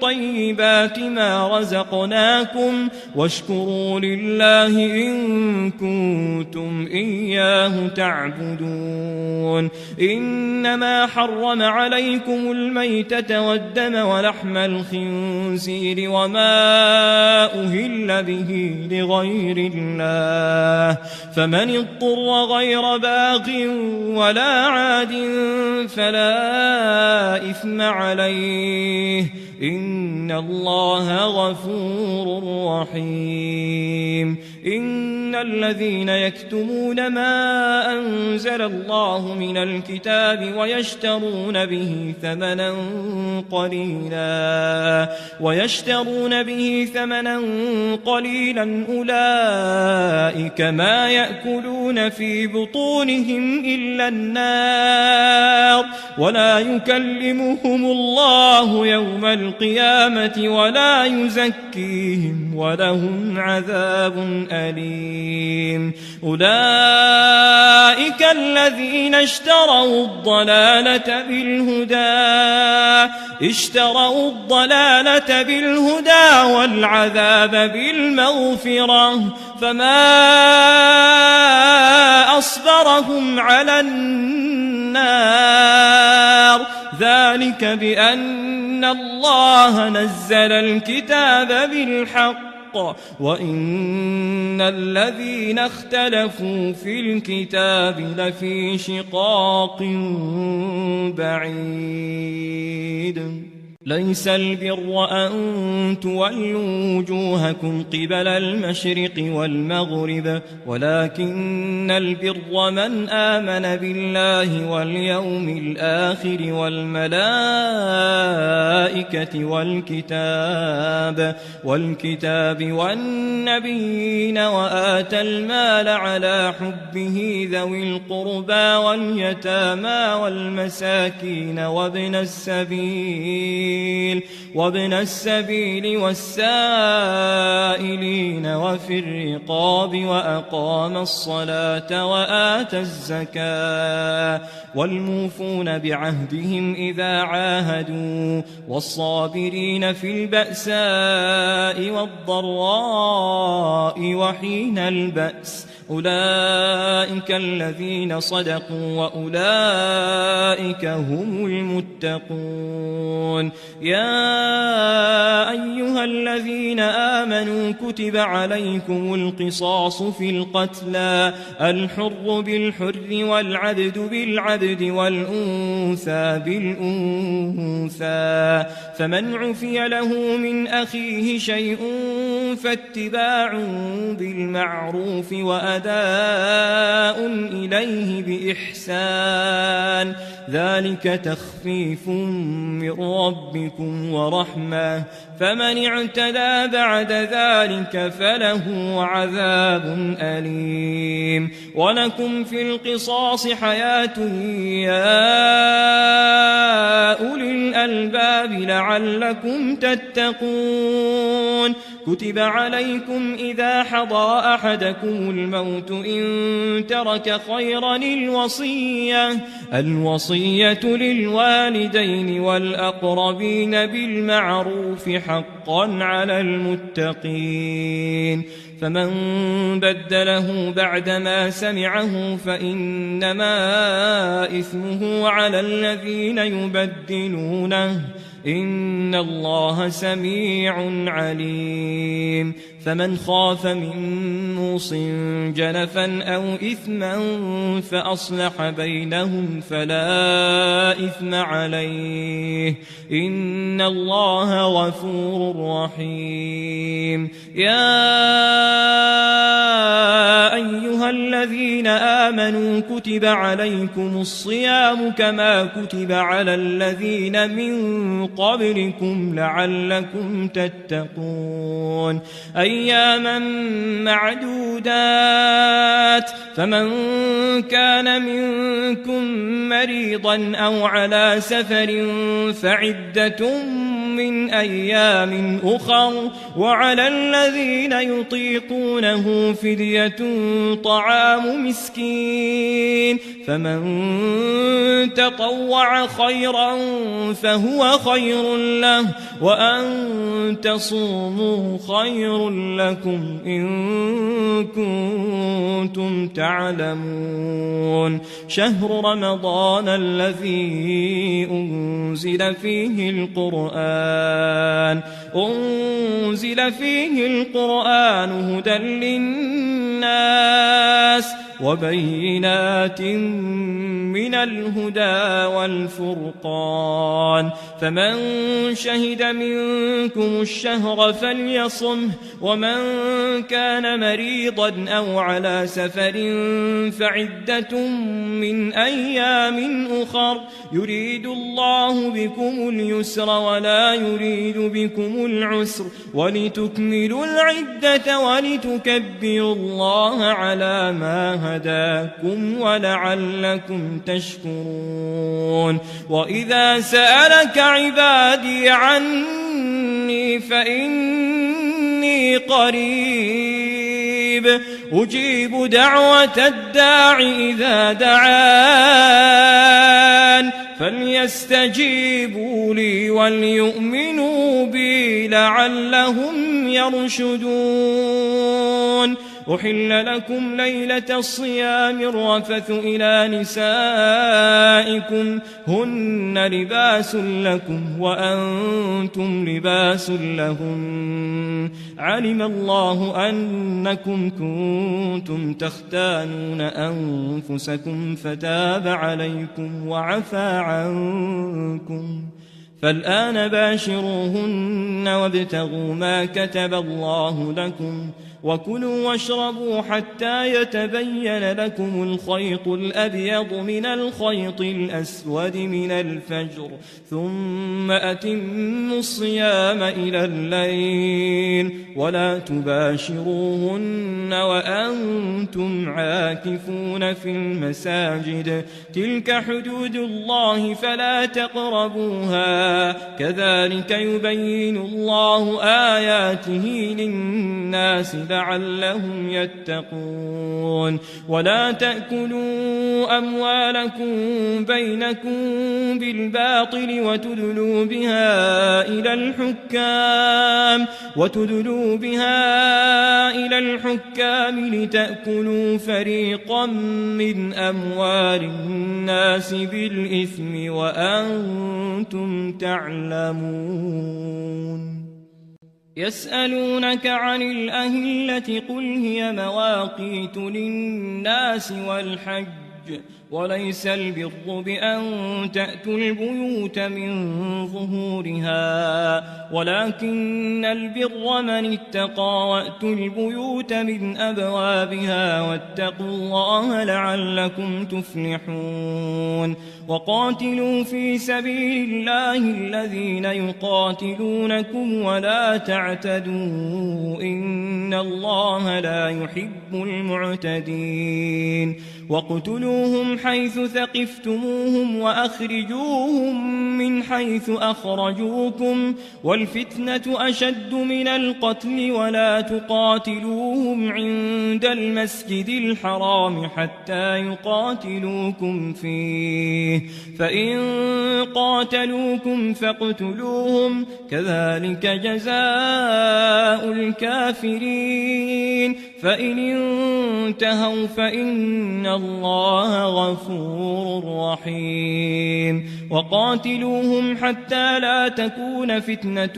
S1: طيبات ما رزقناكم واشكروا لله إن كنتم إياه تعبدون إنما حرم عليكم الميتة والدم ولحم الخنزير وما أهل به لغير الله فمن اضطر غير باغ ولا عاد فلا إثم عليه إن الله غفور رحيم إن الذين يكتمون ما أنزل الله من الكتاب ويشترون به ثمنا قليلا أولئك ما يأكلون في بطونهم إلا النار ولا يكلمهم الله يوم القيامة ولا يزكيهم ولهم عذاب أليم أولئك الذين اشتروا الضلالة بالهدى والعذاب بالمغفرة فما أصبرهم على النار ذلك بأن الله نزل الكتاب بالحق وإن الذين اختلفوا في الكتاب لفي شقاق بعيد ليس البر أن تولوا وجوهكم قبل المشرق والمغرب ولكن البر من آمن بالله واليوم الآخر والملائكة والكتاب والنبيين وآتى المال على حبه ذوي القربى واليتامى والمساكين وابن السبيل والسائلين وفي الرقاب وأقام الصلاة وآتى الزكاة والموفون بعهدهم إذا عاهدوا والصابرين في البأساء والضراء وحين البأس أولئك الذين صدقوا وأولئك هم المتقون يا أيها الذين آمنوا كتب عليكم القصاص في القتلى الحر بالحر والعبد بالعبد والأنثى بالأنثى فمن عفي له من أخيه شيء فاتباع بالمعروف وأداء إليه بإحسان ذلك تخفيف من ربكم ورحمة فمن اعتدى بعد ذلك فله عذاب أليم ولكم في القصاص حياة يا أولي الألباب لعلكم تتقون كتب عليكم إذا حضر أحدكم الموت إن ترك خيرا الوصية للوالدين والأقربين بالمعروف حقا على المتقين فمن بدله بعدما سمعه فإنما إثمه على الذين يبدلونه إن الله سميع عليم فمن خاف من موص جنفا أو إثما فأصلح بينهم فلا إثم عليه إن الله غفور رحيم يا أيها الذين آمنوا كتب عليكم الصيام كما كتب على الذين من قبلكم لعلكم تتقون أياما معدودات فمن كان منكم مريضا أو على سفر فعدة من أيام أخر وعلى الذين يطيقونه فدية طعام مسكين فمن تطوع خيرا فهو خير له وأن تصوموا خير لكم إن كنتم تعلمون شهر رمضان الذي أنزل فيه القرآن هدى للناس وبينات من الهدى والفرقان فمن شهد منكم الشهر فليصمه ومن كان مريضا أو على سفر فعدة من أيام أخر يريد الله بكم اليسر ولا يريد بكم العسر ولتكملوا العدة ولتكبروا الله على ما هداكم ولعلكم تشكرون وإذا سألك عبادي عني فإني قريب أجيب دعوة الداع إذا دعان فليستجيبوا لي وليؤمنوا بي لعلهم يرشدون أحل لكم ليلة الصيام الرفث إلى نسائكم هن لباس لكم وأنتم لباس لهن علم الله أنكم كنتم تختانون أنفسكم فتاب عليكم وعفى عنكم فالآن باشروهن وابتغوا ما كتب الله لكم وكلوا واشربوا حتى يتبين لكم الخيط الأبيض من الخيط الأسود من الفجر ثم أتموا الصيام إلى الليل ولا تباشروهن وأنتم عاكفون في المساجد تلك حدود الله فلا تقربوها كذلك يبين الله آياته للناس لعلهم يتقون ولا تأكلوا أموالكم بينكم بالباطل وتدلوا بها إلى الحكام لتأكلوا فريقا من أموال الناس بالإثم وأنتم تعلمون يسألونك عن الأهلة قل هي مواقيت للناس والحج وليس البر بأن تأتوا البيوت من ظهورها ولكن البر من اتقى وأتوا البيوت من أبوابها واتقوا الله لعلكم تفلحون وقاتلوا في سبيل الله الذين يقاتلونكم ولا تعتدوا إن الله لا يحب المعتدين واقتلوهم حيث ثقفتموهم وأخرجوهم من حيث أخرجوكم والفتنة أشد من القتل ولا تقاتلوهم عند المسجد الحرام حتى يقاتلوكم فيه فإن قاتلوكم فاقتلوهم كذلك جزاء الكافرين فإن انتهوا فإن الله غفور رحيم وقاتلوهم حتى لا تكون فتنة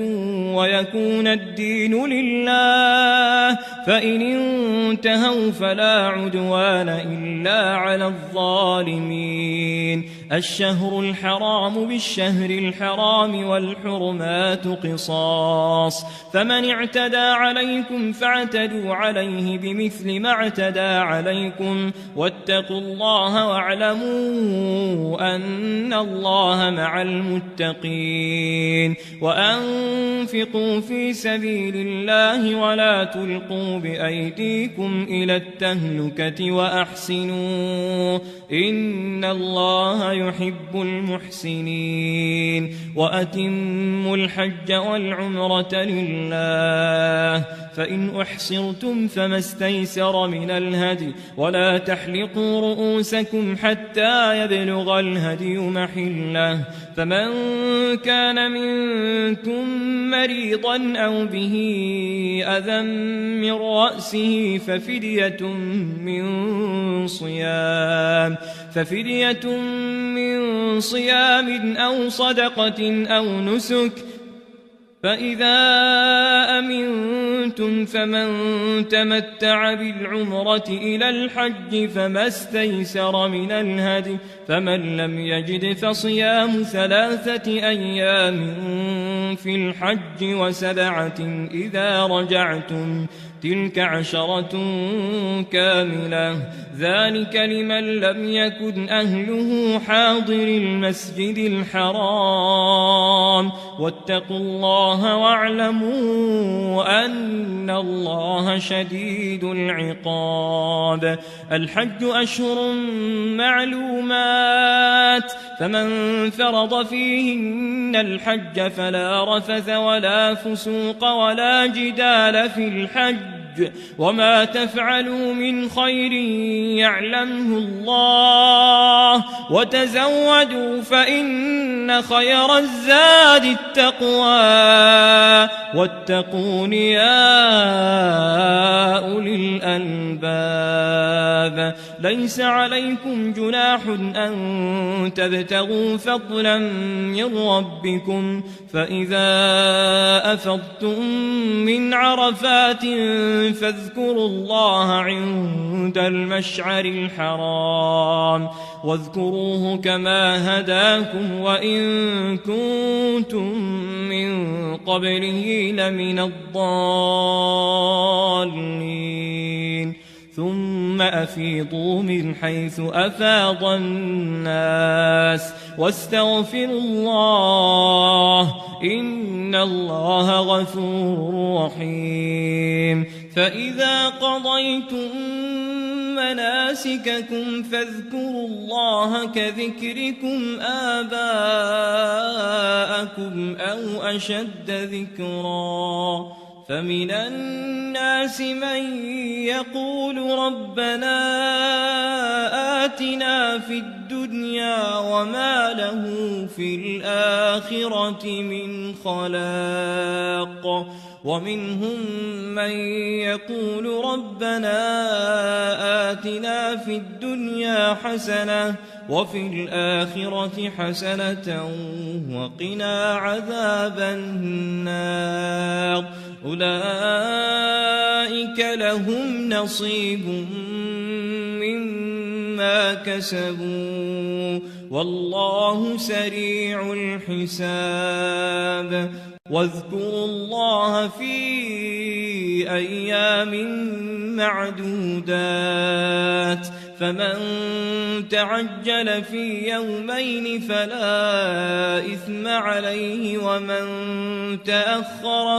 S1: ويكون الدين لله فإن انتهوا فلا عدوان إلا على الظالمين الشهر الحرام بالشهر الحرام والحرمات قصاص فمن اعتدى عليكم فاعتدوا عليه بمثل ما اعتدى عليكم واتقوا الله واعلموا أن الله مع المتقين وأنفقوا في سبيل الله ولا تلقوا بأيديكم إلى التهلكة وأحسنوا إن الله يحب المحسنين وأتموا الحج والعمرة لله فإن أحصرتم فما استيسر من الهدي ولا تحلقوا رؤوسكم حتى يبلغ الهدي محله فمن كان منكم مريضا أو به أذى من رأسه ففدية من صيام أو صدقة أو نسك فإذا أمنتم فمن تمتع بالعمرة إلى الحج فما استيسر من الهدي فمن لم يجد فصيام 3 أيام في الحج و7 إذا رجعتم تلك 10 كاملة ذلك لمن لم يكن أهله حاضر المسجد الحرام واتقوا الله واعلموا أن الله شديد العقاب الحج أشهر معلومات فمن فرض فيهن الحج فلا رفث ولا فسوق ولا جدال في الحج وما تفعلوا من خير يعلمه الله وتزودوا فإن خير الزاد التقوى واتقون يا أولي الألباب ليس عليكم جناح أن تبتغوا فضلا من ربكم فإذا أفضتم من عرفات فاذكروا الله عند المشعر الحرام واذكروه كما هداكم وإن كنتم من قبله لمن الضالين ثم أفيضوا من حيث أفاض الناس واستغفروا الله إن الله غفور رحيم فإذا قضيتم مناسككم فاذكروا الله كذكركم آباءكم أو أشد ذكرا فمن الناس من يقول ربنا آتنا في الدنيا وما له في الآخرة من خلاق ومنهم من يقول ربنا آتنا في الدنيا حسنة وفي الآخرة حسنة وقنا عذاب النار أولئك لهم نصيب مما كسبوا والله سريع الحساب واذكروا الله في أيام معدودات فمن تعجل في يومين فلا إثم عليه ومن تأخر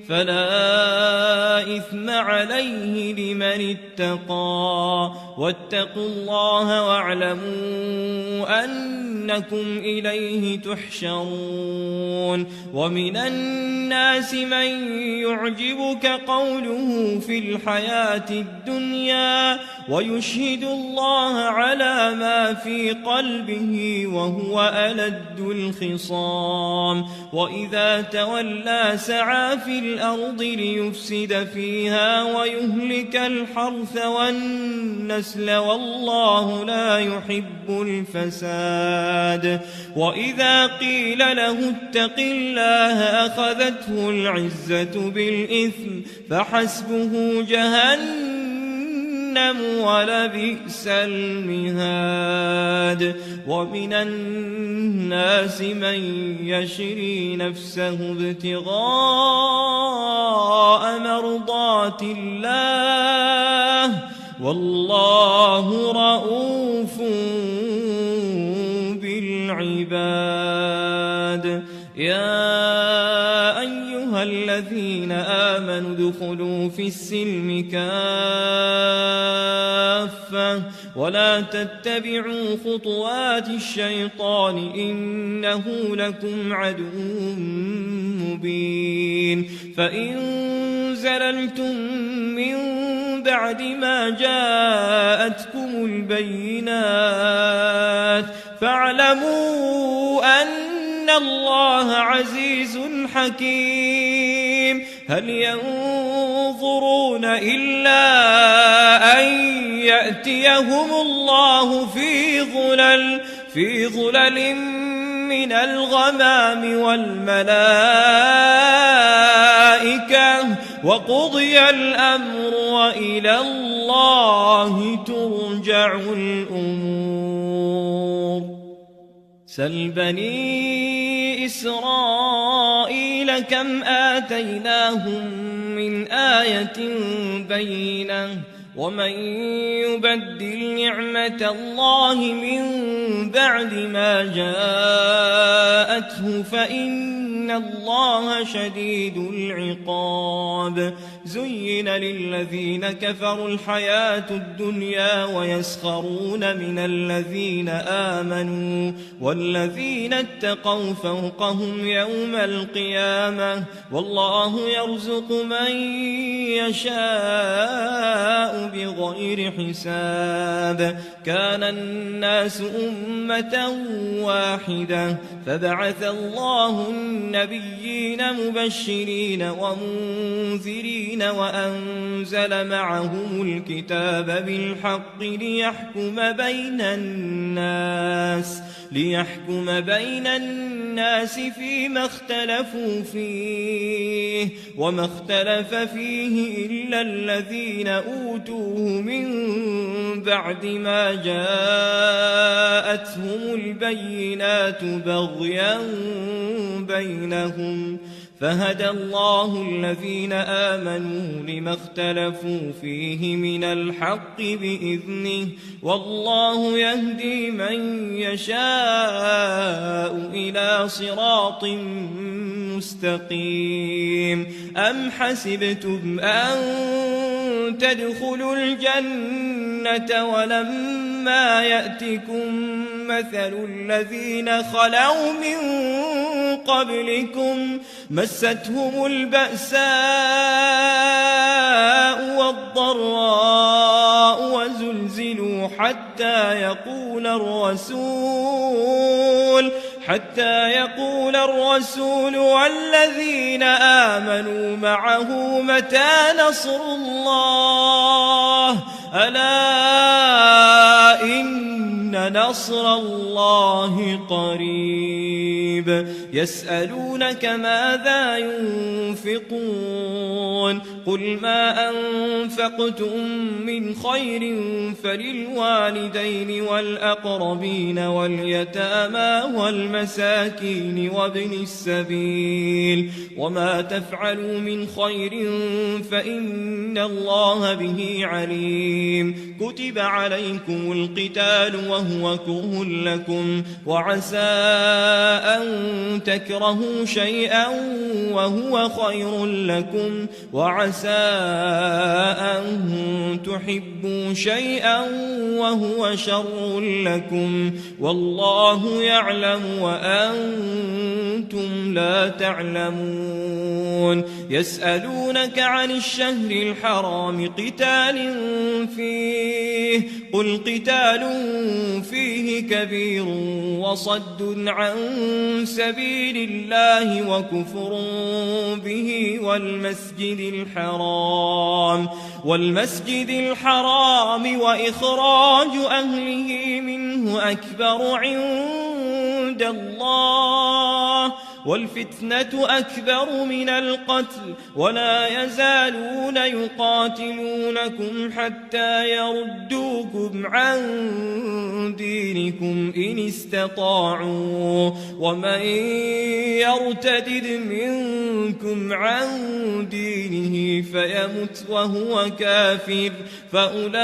S1: فلا إثم عليه لمن اتقى واتقوا الله واعلموا أنكم إليه تحشرون ومن الناس من يعجبك قوله في الحياة الدنيا ويشهد الله على ما في قلبه وهو ألد الخصام وإذا تولى سعى في الأرض ليفسد فيها ويهلك الحرث والنسل والله لا يحب الفساد وإذا قيل له اتق الله أخذته العزة بالإثم فحسبه جهنم ولبئس المهاد ومن الناس من يشري نفسه ابتغاء مرضات الله والله رؤوف بالعباد يا أيها أيها الذين آمنوا ادخلوا في السلم كافة ولا تتبعوا خطوات الشيطان إنه لكم عدو مبين فإن زللتم من بعد ما جاءتكم البينات فاعلموا أن الله عزيز حكيم هل ينظرون إلا أن يأتيهم الله في ظلل من الغمام والملائكة وقضي الأمر وإلى الله ترجع الأمور سل بني إسرائيل كم آتيناهم من آية بينة ومن يبدل نعمة الله من بعد ما جاءته فإن الله شديد العقاب زين للذين كفروا الحياة الدنيا ويسخرون من الذين آمنوا والذين اتقوا فوقهم يوم القيامة والله يرزق من يشاء بغير حساب كان الناس أمة واحدة فبعث الله النبيين مبشرين ومنذرين وأنزل معهم الكتاب بالحق ليحكم بين الناس فيما اختلفوا فيه وما اختلف فيه إلا الذين أوتوه من بعد ما جاءتهم البينات بغيا بينهم فهدى الله الذين آمنوا لما اختلفوا فيه من الحق بإذنه والله يهدي من يشاء إلى صراط مستقيم أم حسبتم أن تدخلوا الجنة ولما يأتكم مثل الذين خلوا من قبلكم مستهم البأساء والضراء وزلزلوا حتى يقول الرسول والذين آمنوا معه متى نصر الله ألا إن نصر الله قريب يسألونك ماذا ينفقون قل ما أنفقتم من خير فللوالدين والأقربين واليتامى والمساكين وابن السبيل وما تفعلوا من خير فإن الله به عليم كتب عليكم القتال وهو كره لكم وعسى أن تكرهوا شيئا وهو خير لكم وعسى أن تحبوا شيئا وهو شر لكم والله يعلم وأنتم لا تعلمون يسألونك عن الشهر الحرام قتال فيه قل قتال فيه كبير وصد عن سبيل الله وكفر به والمسجد الحرام وإخراج أهله منه أكبر عند الله والفتنة أكبر من القتل ولا يزالون يقاتلونكم حتى يردوكم عن دينكم إن استطاعوا ومن يرتد منكم عن دينه فيمت وهو كافر فأولئك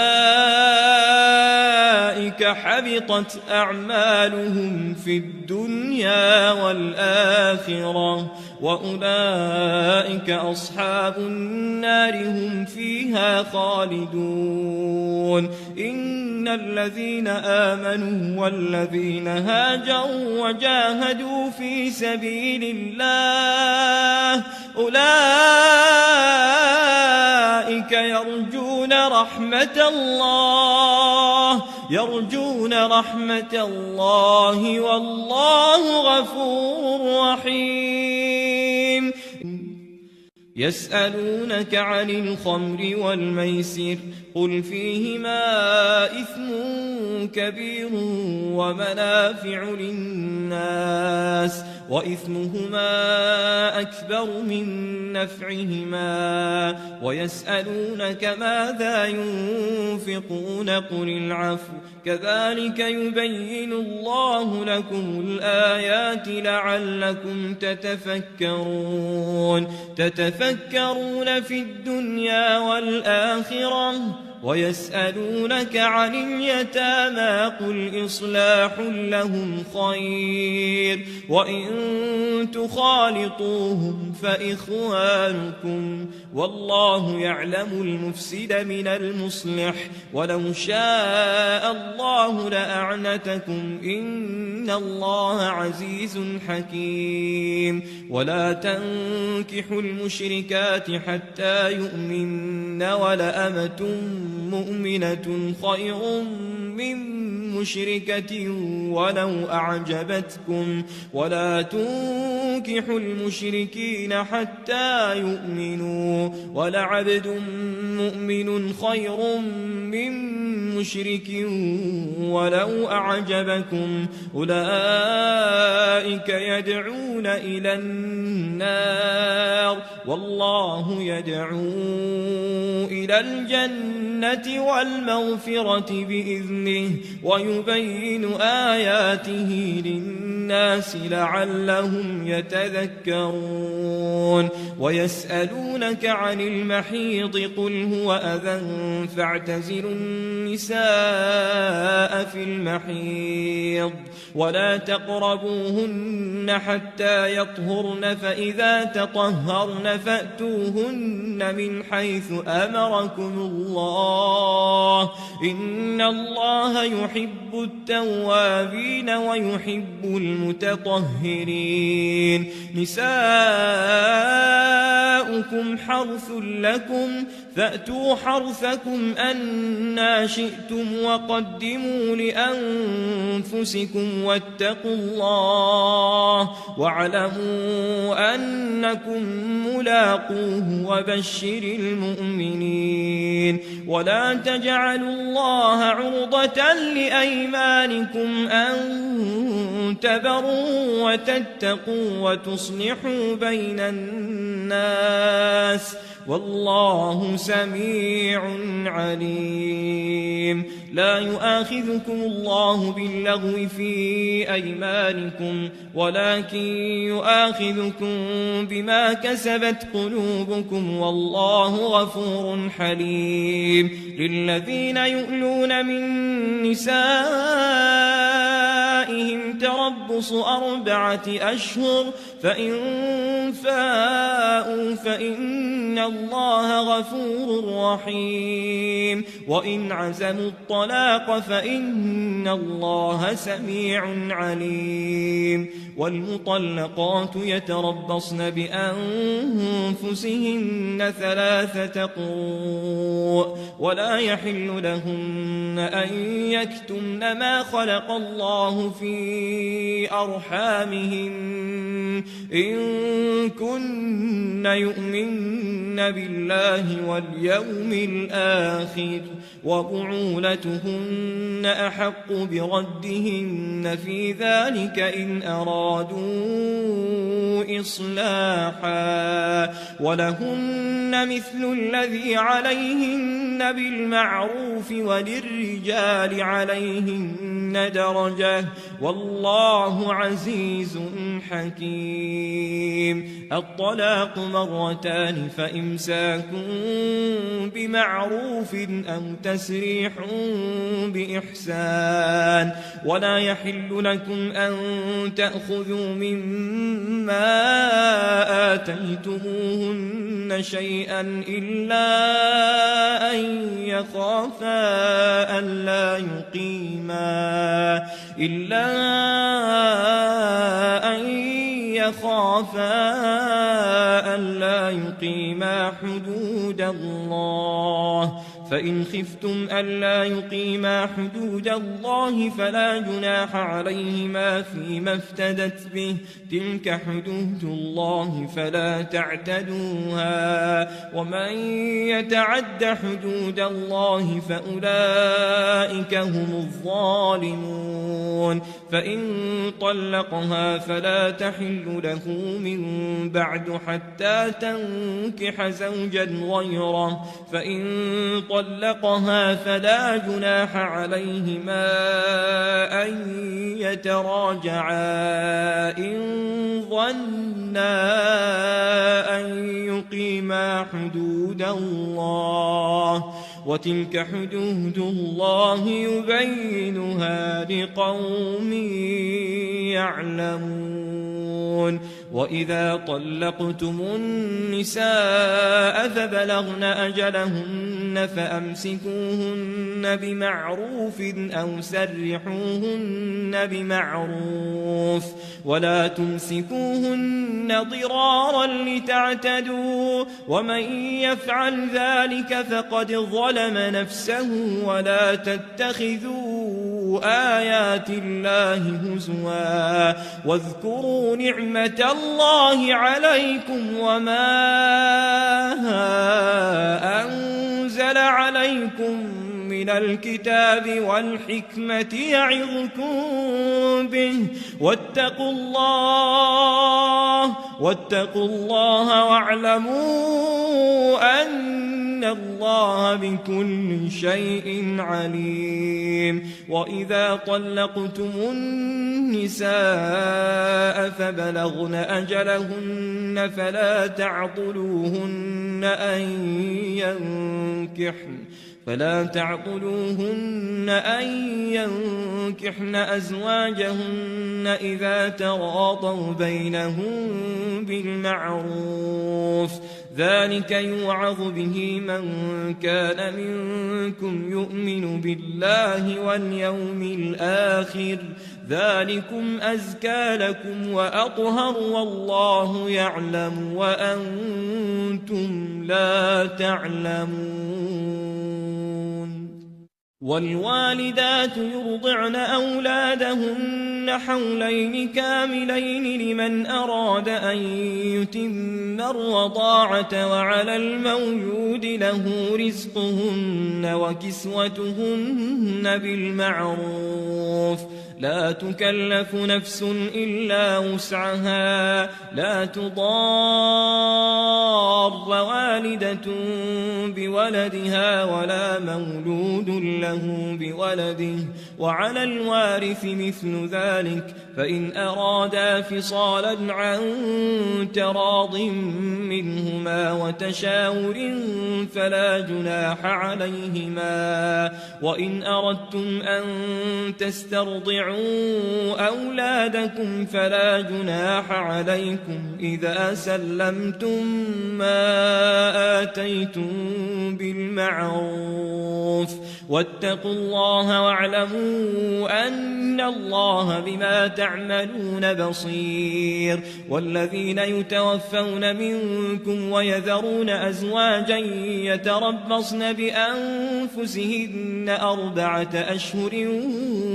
S1: حبطت أعمالهم في الدنيا والآخرة الآخرة وأولئك أصحاب النار هم فيها خالدون إن الذين آمنوا والذين هاجروا وجاهدوا في سبيل الله أولئك يرجون رحمة الله والله غفور رحيم يسألونك عن الخمر والميسر قل فيهما إثم كبير ومنافع للناس وإثمهما أكبر من نفعهما ويسألونك ماذا ينفقون قل العفو كذلك يبين الله لكم الآيات لعلكم تتفكرون في الدنيا والآخرة ويسألونك عن اليتامى قل إصلاح لهم خير وإن تخالطوهم فإخوانكم والله يعلم المفسد من المصلح ولو شاء الله لأعنتكم إن الله عزيز حكيم ولا تنكحوا المشركات حتى يؤمن ولأمة مؤمنة خير من مشركة ولو أعجبتكم ولا تنكحوا المشركين حتى يؤمنوا ولعبد مؤمن خير من مشرك ولو أعجبكم أولئك يدعون إلى النار والله يدعو إلى الجنة والمغفرة بإذنه ويبين آياته للناس لعلهم يتذكرون ويسألونك عن المحيض قل هو أذى فاعتزلوا النساء في المحيض ولا تقربوهن حتى يطهرن فإذا تطهرن فأتوهن من حيث أمركم الله إن الله يحب التوابين ويحب المتطهرين نساؤكم حرث لكم فأتوا حرثكم أنى شئتم وقدموا لأنفسكم واتقوا الله واعلموا أنكم ملاقوه وبشر المؤمنين ولا تجعلوا الله عرضة لأيمانكم أن تبروا وتتقوا وتصلحوا بين الناس والله سميع عليم لا يؤاخذكم الله باللغو في أيمانكم ولكن يؤاخذكم بما كسبت قلوبكم والله غفور حليم للذين يؤلون من نسائهم تربص 4 أشهر فإن فاءوا فإن الله غفور رحيم وإن عزموا الطلاق فإن الله سميع عليم والمطلقات يتربصن بأنفسهن 3 قروء ولا يحل لهن أن يكتمن ما خلق الله في أرحامهن إن كن يؤمن بالله واليوم الآخر وبعولتهن أحق بردهن في ذلك إن أرادوا إصلاحا ولهن مثل الذي عليهن بالمعروف وللرجال عليهن درجة والله عزيز حكيم حليم. الطلاق مرتان فإمساك بمعروف أو تسريح بإحسان. ولا يحل لكم أن تأخذوا مما آتيتموهن شيئا إلا أن يخافا ألا يقيما حدود الله. فإن خفتم ألا يقيما حدود الله فلا جناح عليهما فيما افتدت به، تلك حدود الله فلا تعتدوها، ومن يتعد حدود الله فأولئك هم الظالمون. فإن طلقها فلا تحل له من بعد حتى تنكح زوجا غيره، فإن طلقها فلا جناح عليهما أن يتراجعا إن ظنا أن يقيما حدود الله، وتلك حدود الله يبينها لقوم يعلمون. وإذا طلقتم النساء فبلغن أجلهن فأمسكوهن بمعروف أو سرحوهن بمعروف، ولا تمسكوهن ضرارا لتعتدوا، ومن يفعل ذلك فقد ظلم نفسه. ولا تتخذوا آيات الله هزوا، واذكروا نعمة الله عليكم وما أنزل عليكم من الكتاب والحكمة يعظكم به، واتقوا الله واعلموا أن الله بكل شيء عليم. وإذا طلقتم النساء فبلغن أجلهن فلا تعضلوهن أن ينكحن أزواجهن إذا تراضوا بينهم بالمعروف، ذلك يوعظ به من كان منكم يؤمن بالله واليوم الآخر، ذلكم أزكى لكم وأطهر والله يعلم وأنتم لا تعلمون. والوالدات يرضعن أولادهن حولين كاملين لمن أراد أن يتم الرضاعة، وعلى المولود له رزقهن وكسوتهن بالمعروف، لا تكلف نفس إلا وسعها، لا تضار والدة بولدها ولا مولود له بولده، وعلى الوارث مثل ذلك، فإن أرادا فصالا عن تراض منهما وتشاور فلا جناح عليهما. وإن أردتم أن تسترضعوا أولادكم فلا جناح عليكم إذا سلمتم ما آتيتم بالمعروف، واتقوا الله واعلموا أن الله بما تعملون بصير. والذين يتوفون منكم ويذرون أزواجا يتربصن بأنفسهن 4 أشهر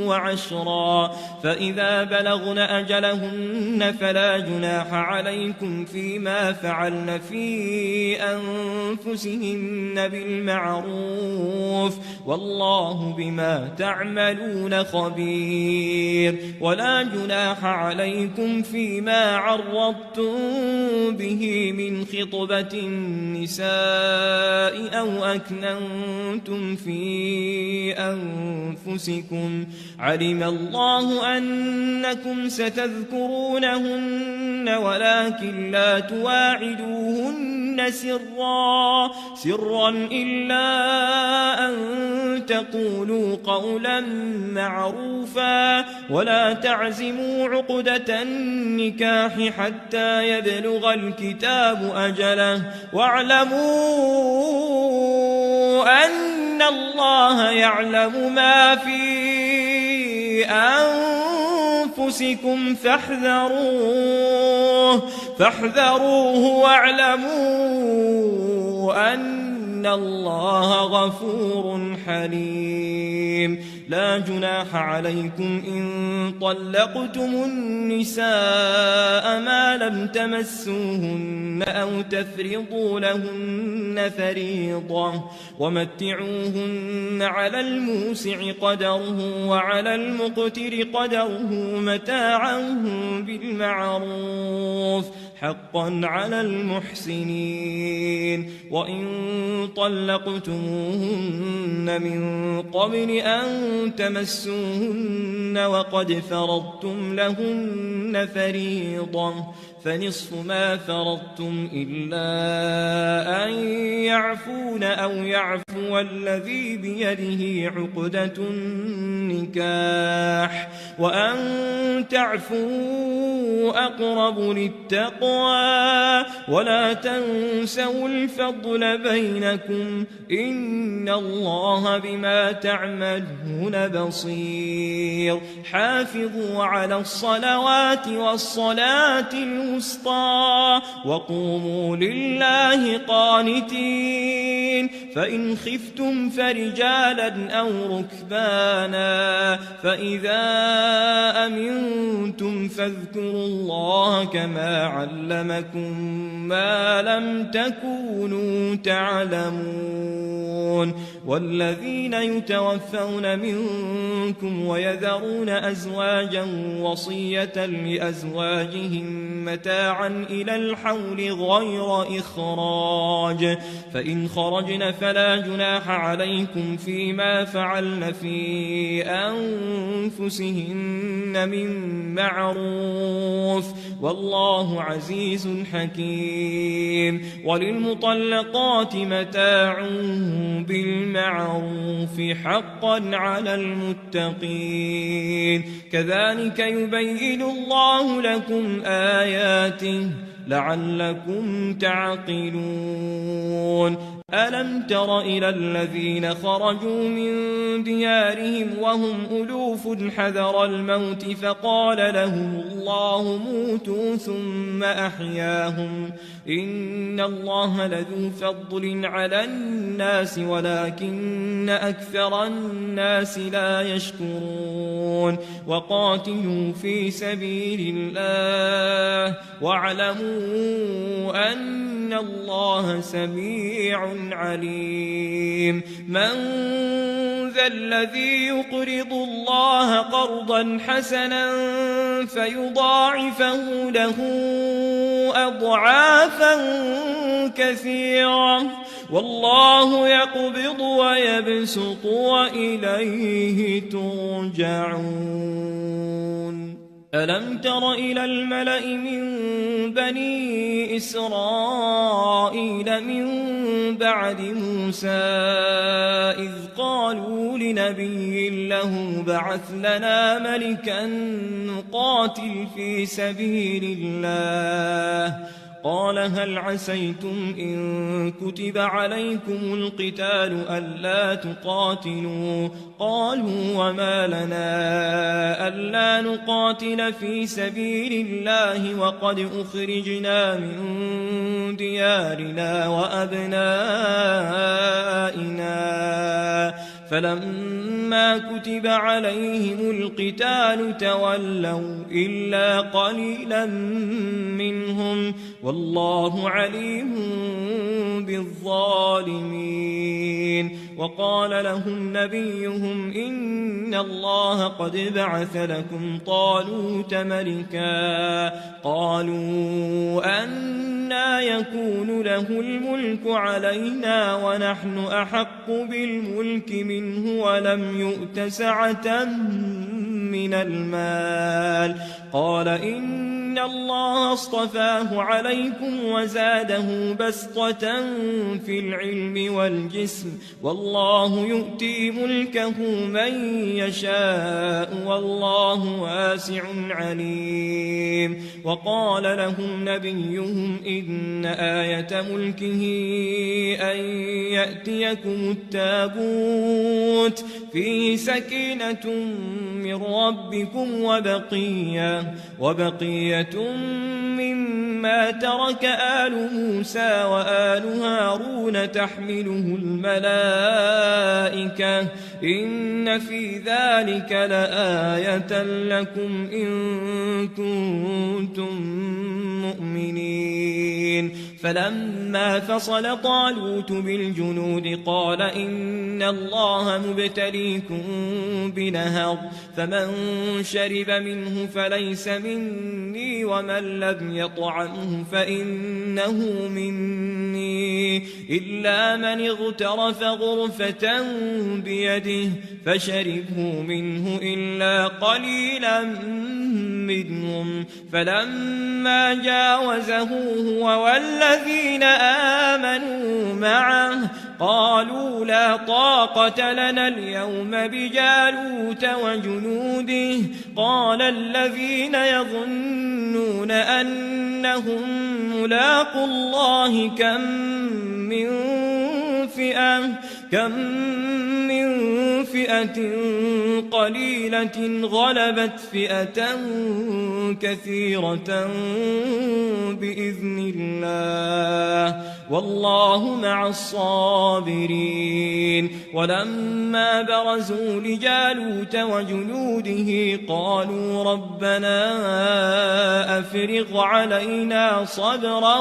S1: وعشرا، فإذا بلغن أجلهن فلا جناح عليكم فيما فعلن في أنفسهن بالمعروف، والله بما تعملون خبير. ولا جناح عليكم فيما عرضتم به من خطبة النساء أو أكننتم في أنفسكم علم الله أنكم ستذكرونهن ولكن لا تواعدوهن سرا إلا أن تقولوا قولا معروفا ولا تعزموا عقدة النكاح حتى يبلغ الكتاب أجله واعلموا أن الله يعلم ما في أنفسكم فاحذروه واعلموا أن الله غفور حليم لا جناح عليكم إن طلقتم النساء ما لم تمسوهن أو تفرضوا لهن فريضة ومتعوهن على الموسع قدره وعلى المقتر قدره متاعا بالمعروف حقا على المحسنين وإن طلقتموهن من قبل أن تمسوهن وقد فرضتم لهن فريضة فنصف ما فرضتم إلا أن يعفون أو يعفو الذي بيده عقدة النكاح وأن تعفوا أقرب للتقوى ولا تنسوا الفضل بينكم إن الله بما تعملون بصير حافظوا على الصلوات والصلاة الوسطى وقوموا لله قانتين فإن خفتم فرجالا أو ركبانا فإذا أمنتم فاذكروا الله كما علمكم ما لم تكونوا تعلمون والذين يتوفون منكم ويذرون أزواجا وصية لأزواجهم متاعا إلى الحول غير إخراج فإن خرجن فلا جناح عليكم فيما فعلن في أنفسهن من معروف والله عزيز حكيم وللمطلقات متاع بالمعروف حقا على المتقين كذلك يبين الله لكم آياته لعلكم تعقلون ألم تر إلى الذين خرجوا من ديارهم وهم ألوف حذر الموت فقال لهم الله موتوا ثم أحياهم إن الله لذو فضل على الناس ولكن أكثر الناس لا يشكرون وقاتلوا في سبيل الله واعلموا أن الله سميع عليم من ذا الذي يقرض الله قرضا حسنا فيضاعفه له أضعافا كثيرة والله يقبض ويبسط وإليه ترجعون ألم تر إلى الملأ من بني إسرائيل من بعد موسى إذ قالوا لنبي له بعث لنا ملكا نقاتل في سبيل الله قال هل عسيتم إن كتب عليكم القتال ألا تقاتلوا قالوا وما لنا ألا نقاتل في سبيل الله وقد أخرجنا من ديارنا وأبنائنا فلما كتب عليهم القتال تولوا إلا قليلا منهم والله عليم بالظالمين. وقال لهم نبيهم إن الله قد بعث لكم طالوت ملكا. قالوا أنى يكون له الملك علينا ونحن أحق بالملك منه ولم يؤت سعة من المال. قال إن الله اصطفاه عليكم وزاده بسطة في العلم والجسم والله يؤتي ملكه من يشاء والله واسع عليم. وقال لهم نبيهم إن آية ملكه أن يأتيكم التابوت فيه سكينة من ربكم وبقية مما ترك آل موسى وآل هارون تحمله الملائكة إن في ذلك لآية لكم إن كنتم مؤمنين. فلما فصل طالوت بالجنود قال إن الله مبتليكم بنهر فمن شرب منه فليس مني ومن لم يطعمه فإنه مني إلا من اغترف غرفة بيده فشربوا منه إلا قليلا منهم. فلما جاوزه هو والذين آمنوا معه قالوا لا طاقة لنا اليوم بجالوت وجنوده. قال الذين يظنون أنهم ملاقو الله كم من فئة قليلة غلبت فئة كثيرة بإذن الله والله مع الصابرين. ولما برزوا لجالوت وجنوده قالوا ربنا أفرغ علينا صبرا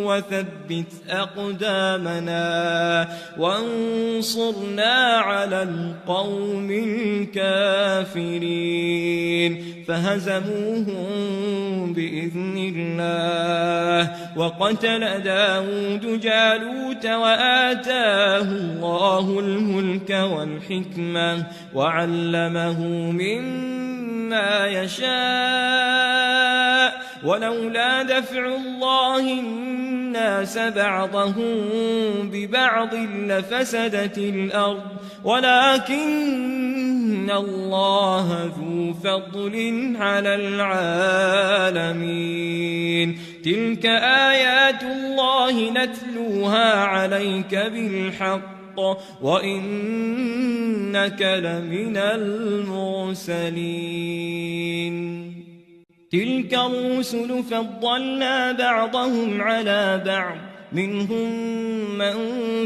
S1: وثبت أقدامنا وانصرنا على القوم الكافرين. فهزموهم بإذن الله وقتل داود جالوت وآتاه الله الملك والحكمة وعلمه مما يشاء ولولا دفع الله الناس بعضهم ببعض لفسدت الأرض ولكن الله ذو فضل على العالمين. تلك آيات الله نتلوها عليك بالحق وإنك لمن المرسلين. تلك الرسل فضلنا بعضهم على بعض منهم من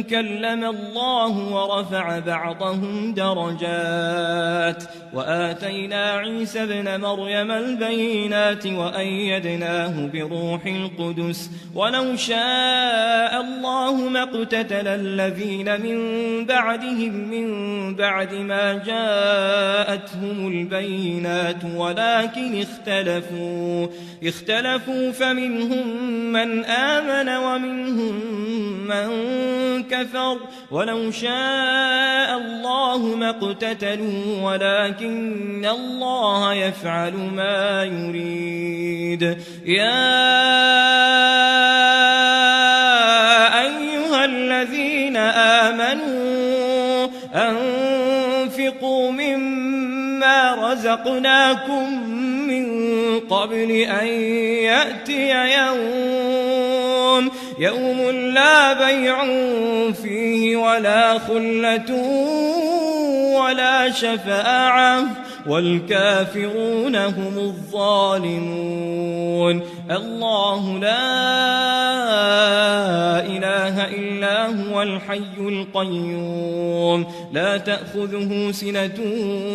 S1: كلم الله ورفع بعضهم درجات وآتينا عيسى ابن مريم البينات وأيدناه بروح القدس ولو شاء الله ما اقتتل الذين من بعدهم من بعد ما جاءتهم البينات ولكن اختلفوا فمنهم من آمن ومنهم من كفر ولو شاء الله ما اقتتلوا ولكن الله يفعل ما يريد. يا أيها الذين آمنوا أنفقوا مما رزقناكم من قبل أن يأتي يوم لا بيع فيه ولا خلة ولا شفاعة والكافرون هم الظالمون. الله لا إله إلا هو الحي القيوم لا تأخذه سنة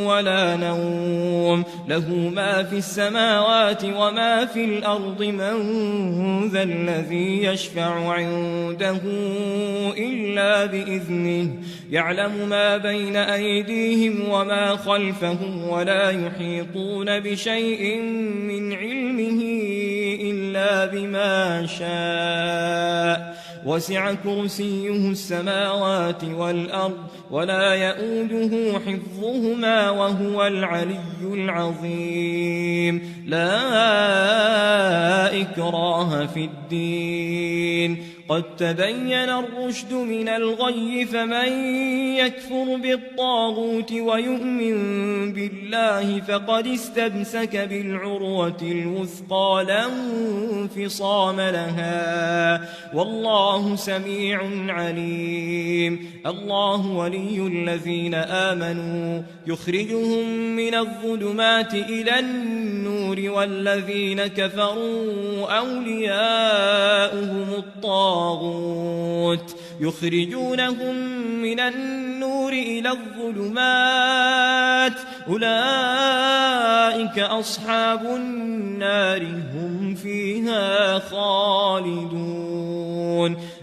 S1: ولا نوم له ما في السماوات وما في الأرض من ذا الذي يشفع عنده إلا بإذنه يعلم ما بين أيديهم وما خلفهم ولا يحيطون بشيء من علمه إلا بما شاء وسع كرسيه السماوات والأرض ولا يؤوده حفظهما وهو العلي العظيم لا إكراه في الدين قد تبين الرشد من الغي فمن يكفر بالطاغوت ويؤمن بالله فقد استمسك بالعروة الوثقى لا انفصام لها والله سميع عليم الله ولي الذين آمنوا يخرجهم من الظلمات إلى النور والذين كفروا أولياؤهم الطاغوت يخرجونهم من النور إلى الظلمات أولئك أصحاب النار هم فيها خالدون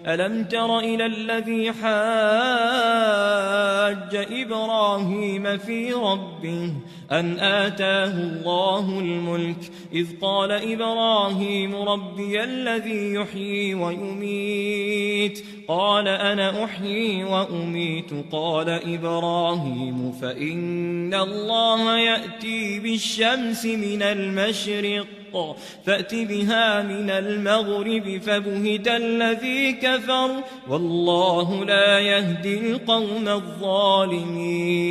S1: ألم تر إلى الذي حاج إبراهيم في ربه أن آتاه الله الملك إذ قال إبراهيم ربي الذي يحيي ويميت قال أنا أحيي وأميت قال إبراهيم فإن الله يأتي بالشمس من المشرق فأت بها من المغرب فبهت الذي كفر والله لا يهدي القوم الظالمين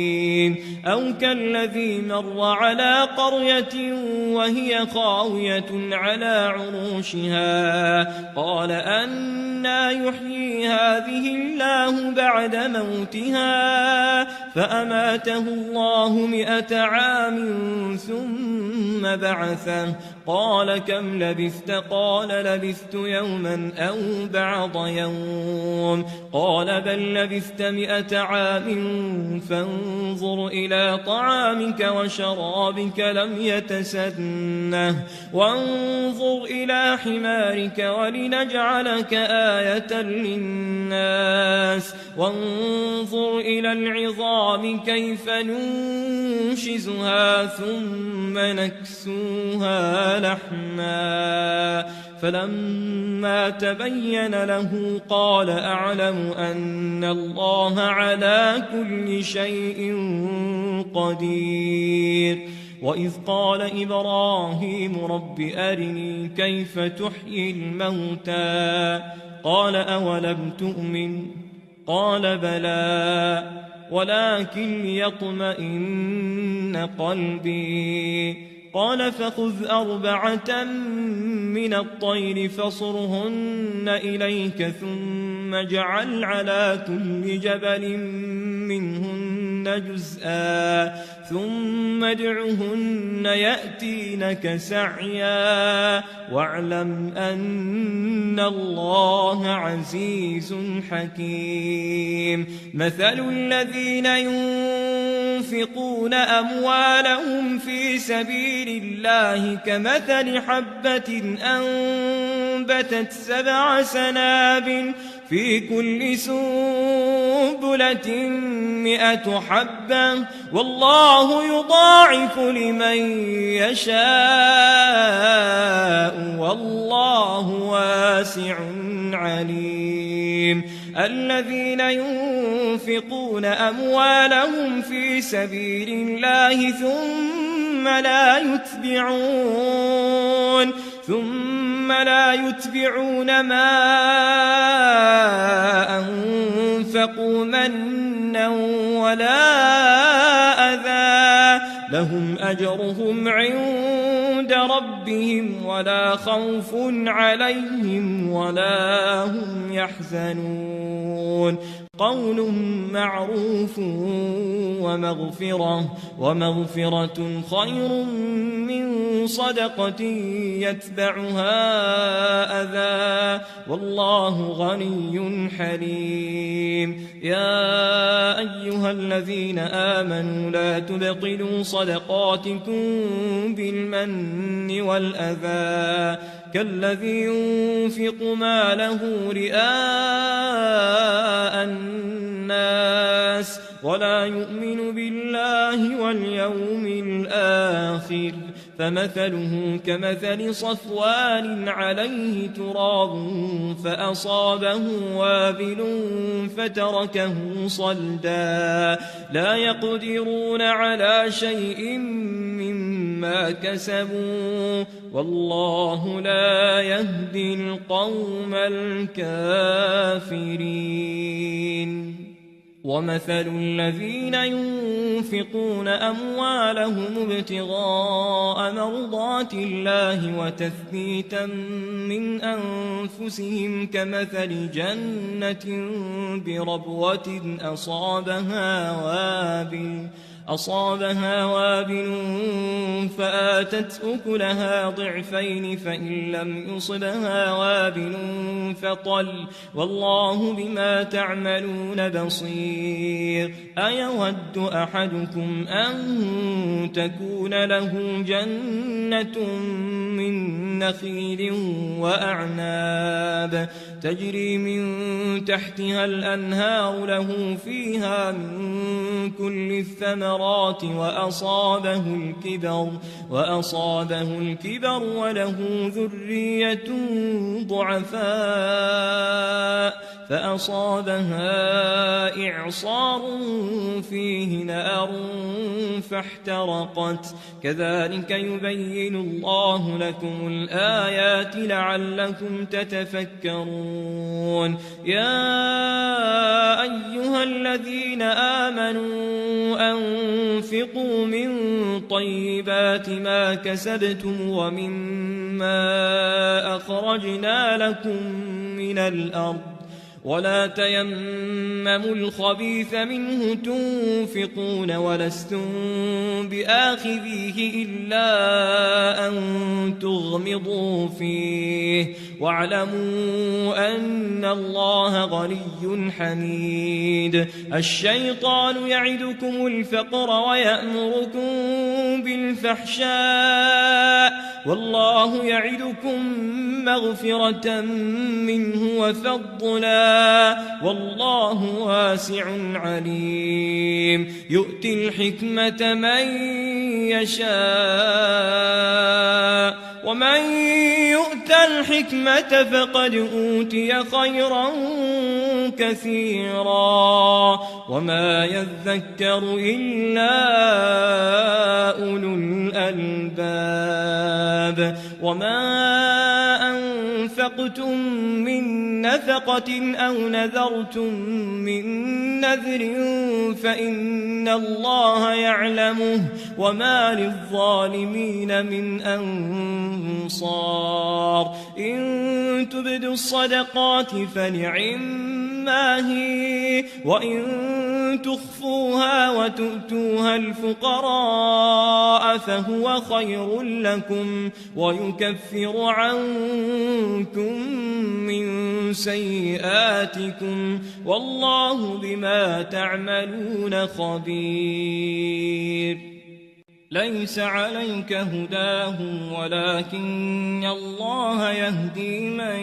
S1: أو كالذي مر على قرية وهي خاوية على عروشها قال أنى يحيي هذه الله بعد موتها فأماته الله 100 عام ثم بعثه قال كم لبثت قال لبثت يوما أو بعض يوم قال بل لبثت 100 عام فانظر إلى طعامك وشرابك لم يتسنه وانظر إلى حمارك ولنجعلك آية للناس وانظر إلى العظام كيف ننشزها ثم نكسوها لحما فلما تبين له قال أعلم أن الله على كل شيء قدير وإذ قال إبراهيم رب أرني كيف تحيي الموتى قال أولم تؤمن قال بلى ولكن ليطمئن قلبي قال فخذ 4 من الطير فصرهن إليك ثم اجعل على كل جبل منهن جزءا ثم ادعهن يأتينك سعيا واعلم أن الله عزيز حكيم مثل الذين ينفقون أموالهم في سبيل الله كمثل حبة أنبتت 7 سنابل في كل سنبلة 100 حبة والله يضاعف لمن يشاء والله واسع عليم الذين ينفقون أموالهم في سبيل الله ثم لا يتبعون ما أنفقوا منا ولا أذى لهم أجرهم عند ربهم ولا خوف عليهم ولا هم يحزنون قول معروف ومغفرة خير من صدقة يتبعها أذى والله غني حليم. يا أيها الذين آمنوا لا تبطلوا صدقاتكم بالمن والأذى كالذي ينفق ماله رئاء الناس ولا يؤمن بالله واليوم الآخر فمثله كمثل صفوان عليه تراب فأصابه وابل فتركه صلدا لا يقدرون على شيء مما كسبوا والله لا يهدي القوم الكافرين. ومثل الذين ينفقون أموالهم ابتغاء مرضات الله وتثبيتا من أنفسهم كمثل جنة بربوة أصابها وابل فآتت أكلها ضعفين فإن لم يصبها وابل فطل والله بما تعملون بصير. أيود أحدكم أن تكون له جنة من نخيل وأعناب تجري من تحتها الأنهار له فيها من كل الثمرات وأصابه الكبر وله ذرية ضعفاء فأصابها إعصار فيه نار فاحترقت كذلك يبين الله لكم الآيات لعلكم تتفكرون. يا أيها الذين آمنوا أنفقوا من طيبات ما كسبتم ومما أخرجنا لكم من الأرض ولا تيمموا الخبيث منه تنفقون ولستم بآخذيه إلا أن تغمضوا فيه واعلموا أن الله غني حميد. الشيطان يعدكم الفقر ويأمركم بالفحشاء والله يعدكم مغفرة منه وفضلا والله واسع عليم. يؤتي الحكمة من يشاء ومن يؤت الحكمة فقد أوتي خيرا كثيرا وما يذكر إلا أولو الألباب. وما أنفقتم من نفقة أو نذرتم من نذر فإن الله يعلمه وما للظالمين من أنصار. إن تبدوا الصدقات فنعما هي وإن تخفوها وتؤتوها الفقراء فهو خير لكم ويكفر عنكم من سيئاتكم والله بما تعملون خبير. ليس عليك هداهم ولكن الله يهدي من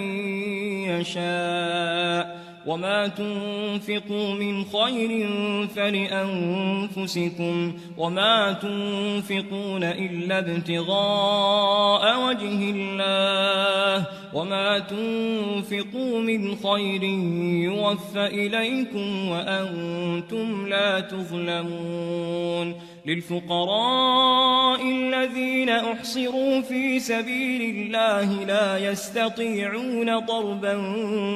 S1: يشاء وما تنفقوا من خير فلأنفسكم وما تنفقون إلا ابتغاء وجه الله وما تنفقوا من خير يوفى إليكم وأنتم لا تظلمون. للفقراء الذين أحصروا في سبيل الله لا يستطيعون ضربا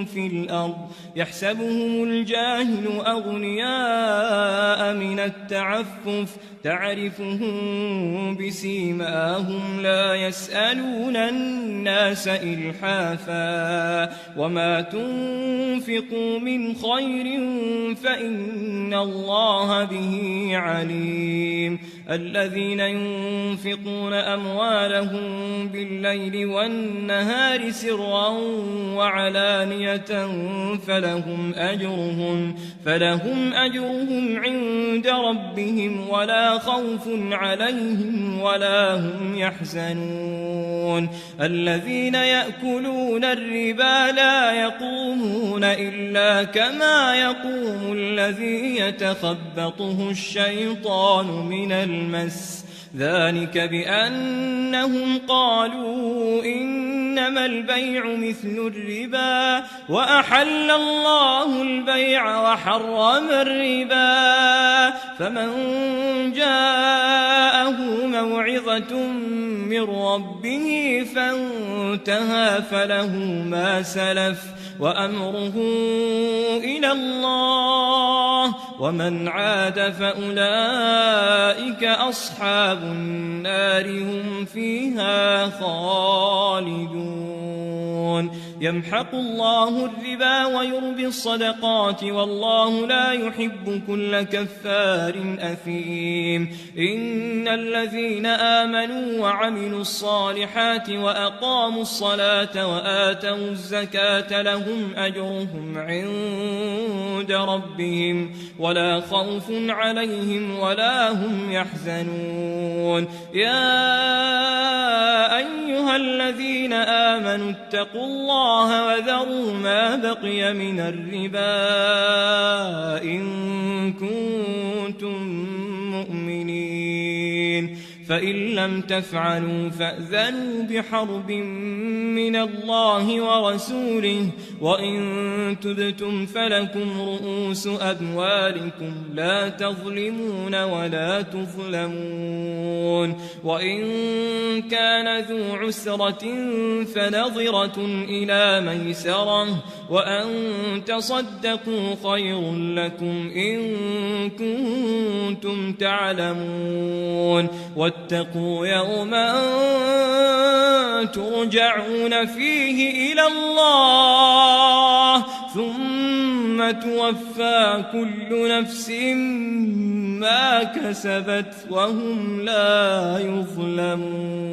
S1: في الأرض يحسبهم الجاهل أغنياء من التعفف تعرفهم بسيماهم لا يسألون الناس إلحافا وما تنفقوا من خير فإن الله به عليم الذين ينفقون أموالهم بالليل والنهار سرا وعلانية فلهم أجرهم عند ربهم ولا خوف عليهم ولا هم يحزنون الذين يأكلون الربا لا يقومون إلا كما يقوم الذي يتخبطه الشيطان من المس ذلك بأنهم قالوا إنما البيع مثل الربا وأحل الله البيع وحرم الربا فمن جاءه موعظة من ربه فانتهى فله ما سلف وأمره إلى الله ومن عاد فأولئك أصحاب النار هم فيها خالدون يمحق الله الربا ويربي الصدقات والله لا يحب كل كفار أثيم إن الذين آمنوا وعملوا الصالحات وأقاموا الصلاة وآتوا الزكاة لهم أجرهم عند ربهم ولا خوف عليهم ولا هم يحزنون يا أيها الذين آمنوا اتقوا الله وذروا ما بقي من الربا إن كنتم مؤمنين فإن لم تفعلوا فأذنوا بحرب من الله ورسوله وإن تبتم فلكم رؤوس أموالكم لا تظلمون ولا تظلمون وإن كان ذو عسرة فنظرة إلى ميسرة وأن تصدقوا خير لكم إن كنتم تعلمون واتقوا يوما ترجعون فيه إلى الله ثم توفى كل نفس ما كسبت وهم لا يظلمون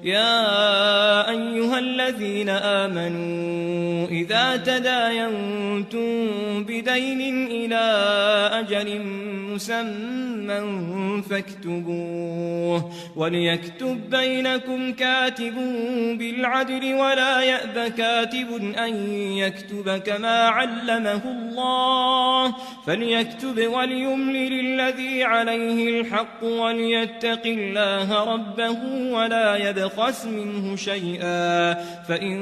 S1: يا أيها الذين آمنوا إذا تداينتم بدين إلى أجل مسمى فاكتبوه وليكتب بينكم كاتب بالعدل ولا يأب كاتب أن يكتب كما علمه الله فليكتب وليملل الذي عليه الحق وليتق الله ربه ولا يبخس منه شيئا فإن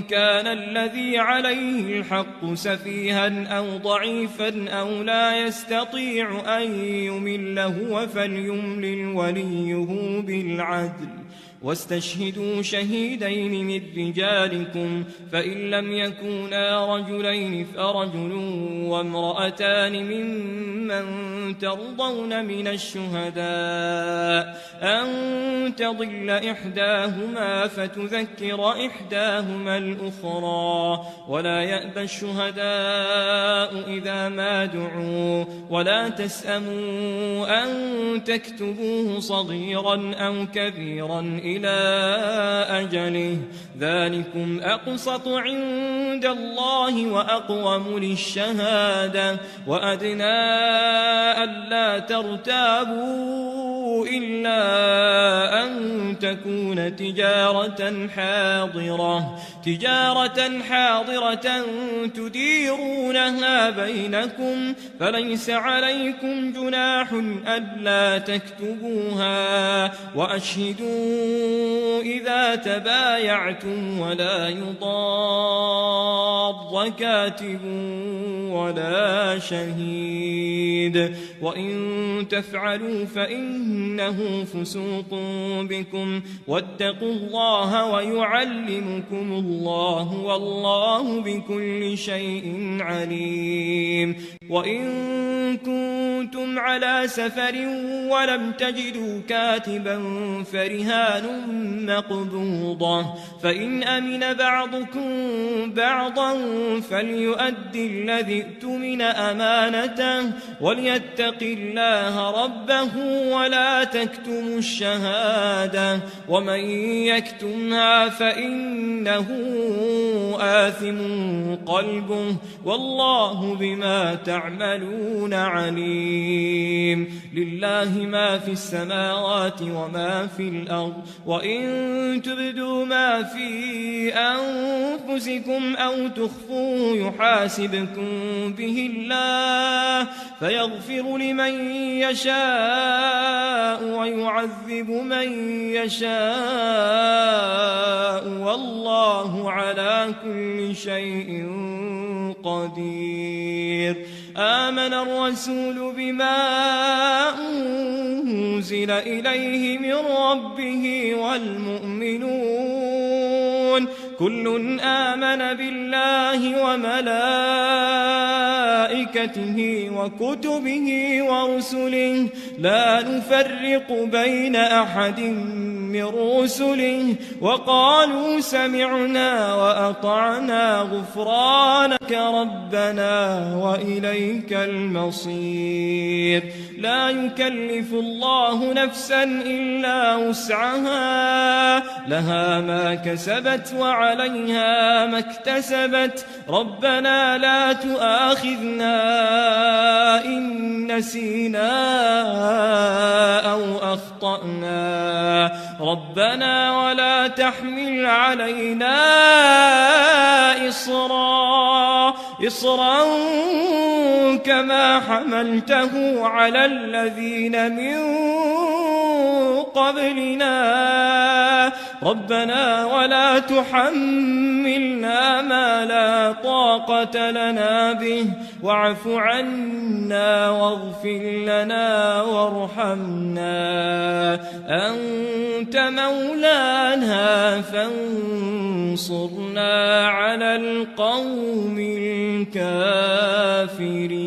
S1: كان الذي عليه الحق سفيها أو ضعيفا أو لا يستطيع أن يمل هو فليملل وليه بالعدل واستشهدوا شهيدين من رجالكم فإن لم يكونا رجلين فرجل وامرأتان ممن ترضون من الشهداء أن تضل إحداهما فتذكر إحداهما الأخرى ولا يأبى الشهداء إذا ما دعوا ولا تسأموا أن تكتبوه صغيرا أو كبيرا إلى أجله ذلكم أقسط عند الله وأقوم للشهادة وأدنى ألا ترتابوا إلا أن تكون تجارة حاضرة تديرونها بينكم فليس عليكم جناح ألا تكتبوها وأشهدوا إذا تبايعتم ولا يضار كاتب ولا شهيد وإن تفعلوا فإنه فسوق بكم واتقوا الله ويعلمكم الله والله بكل شيء عليم وإن كنتم على سفر ولم تجدوا كاتبا فرهان مقبوضة فإن أمن بعضكم بعضا فليؤدي الذي ائتمن أمانته وليتق الله ربه ولا تكتموا الشهادة ومن يكتمها فإنه آثم قلبه والله بما تعملون عليم لله ما في السماوات وما في الأرض وإن تبدوا ما في أنفسكم أو تخفوه يحاسبكم به الله فيغفر لمن يشاء ويعذب من يشاء والله على كل شيء قدير آمن الرسول بما أنزل إليه من ربه والمؤمنون كل آمن بالله وملائكته وكتبه ورسله لا نفرق بين أحد من رسله وقالوا سمعنا وأطعنا غفرانك ربنا وإليك المصير لا يكلف الله نفسا إلا وسعها لها ما كسبت وعليها ما اكتسبت ربنا لا تؤاخذنا إن نسينا أو أخطأنا ربنا ولا تحمل علينا إصرا كما حملته على الذين من قبلنا ربنا ولا تحملنا ما لا طاقة لنا به واعف عنا واغفر لنا وارحمنا أنت مولانا فانصرنا على القوم الكافرين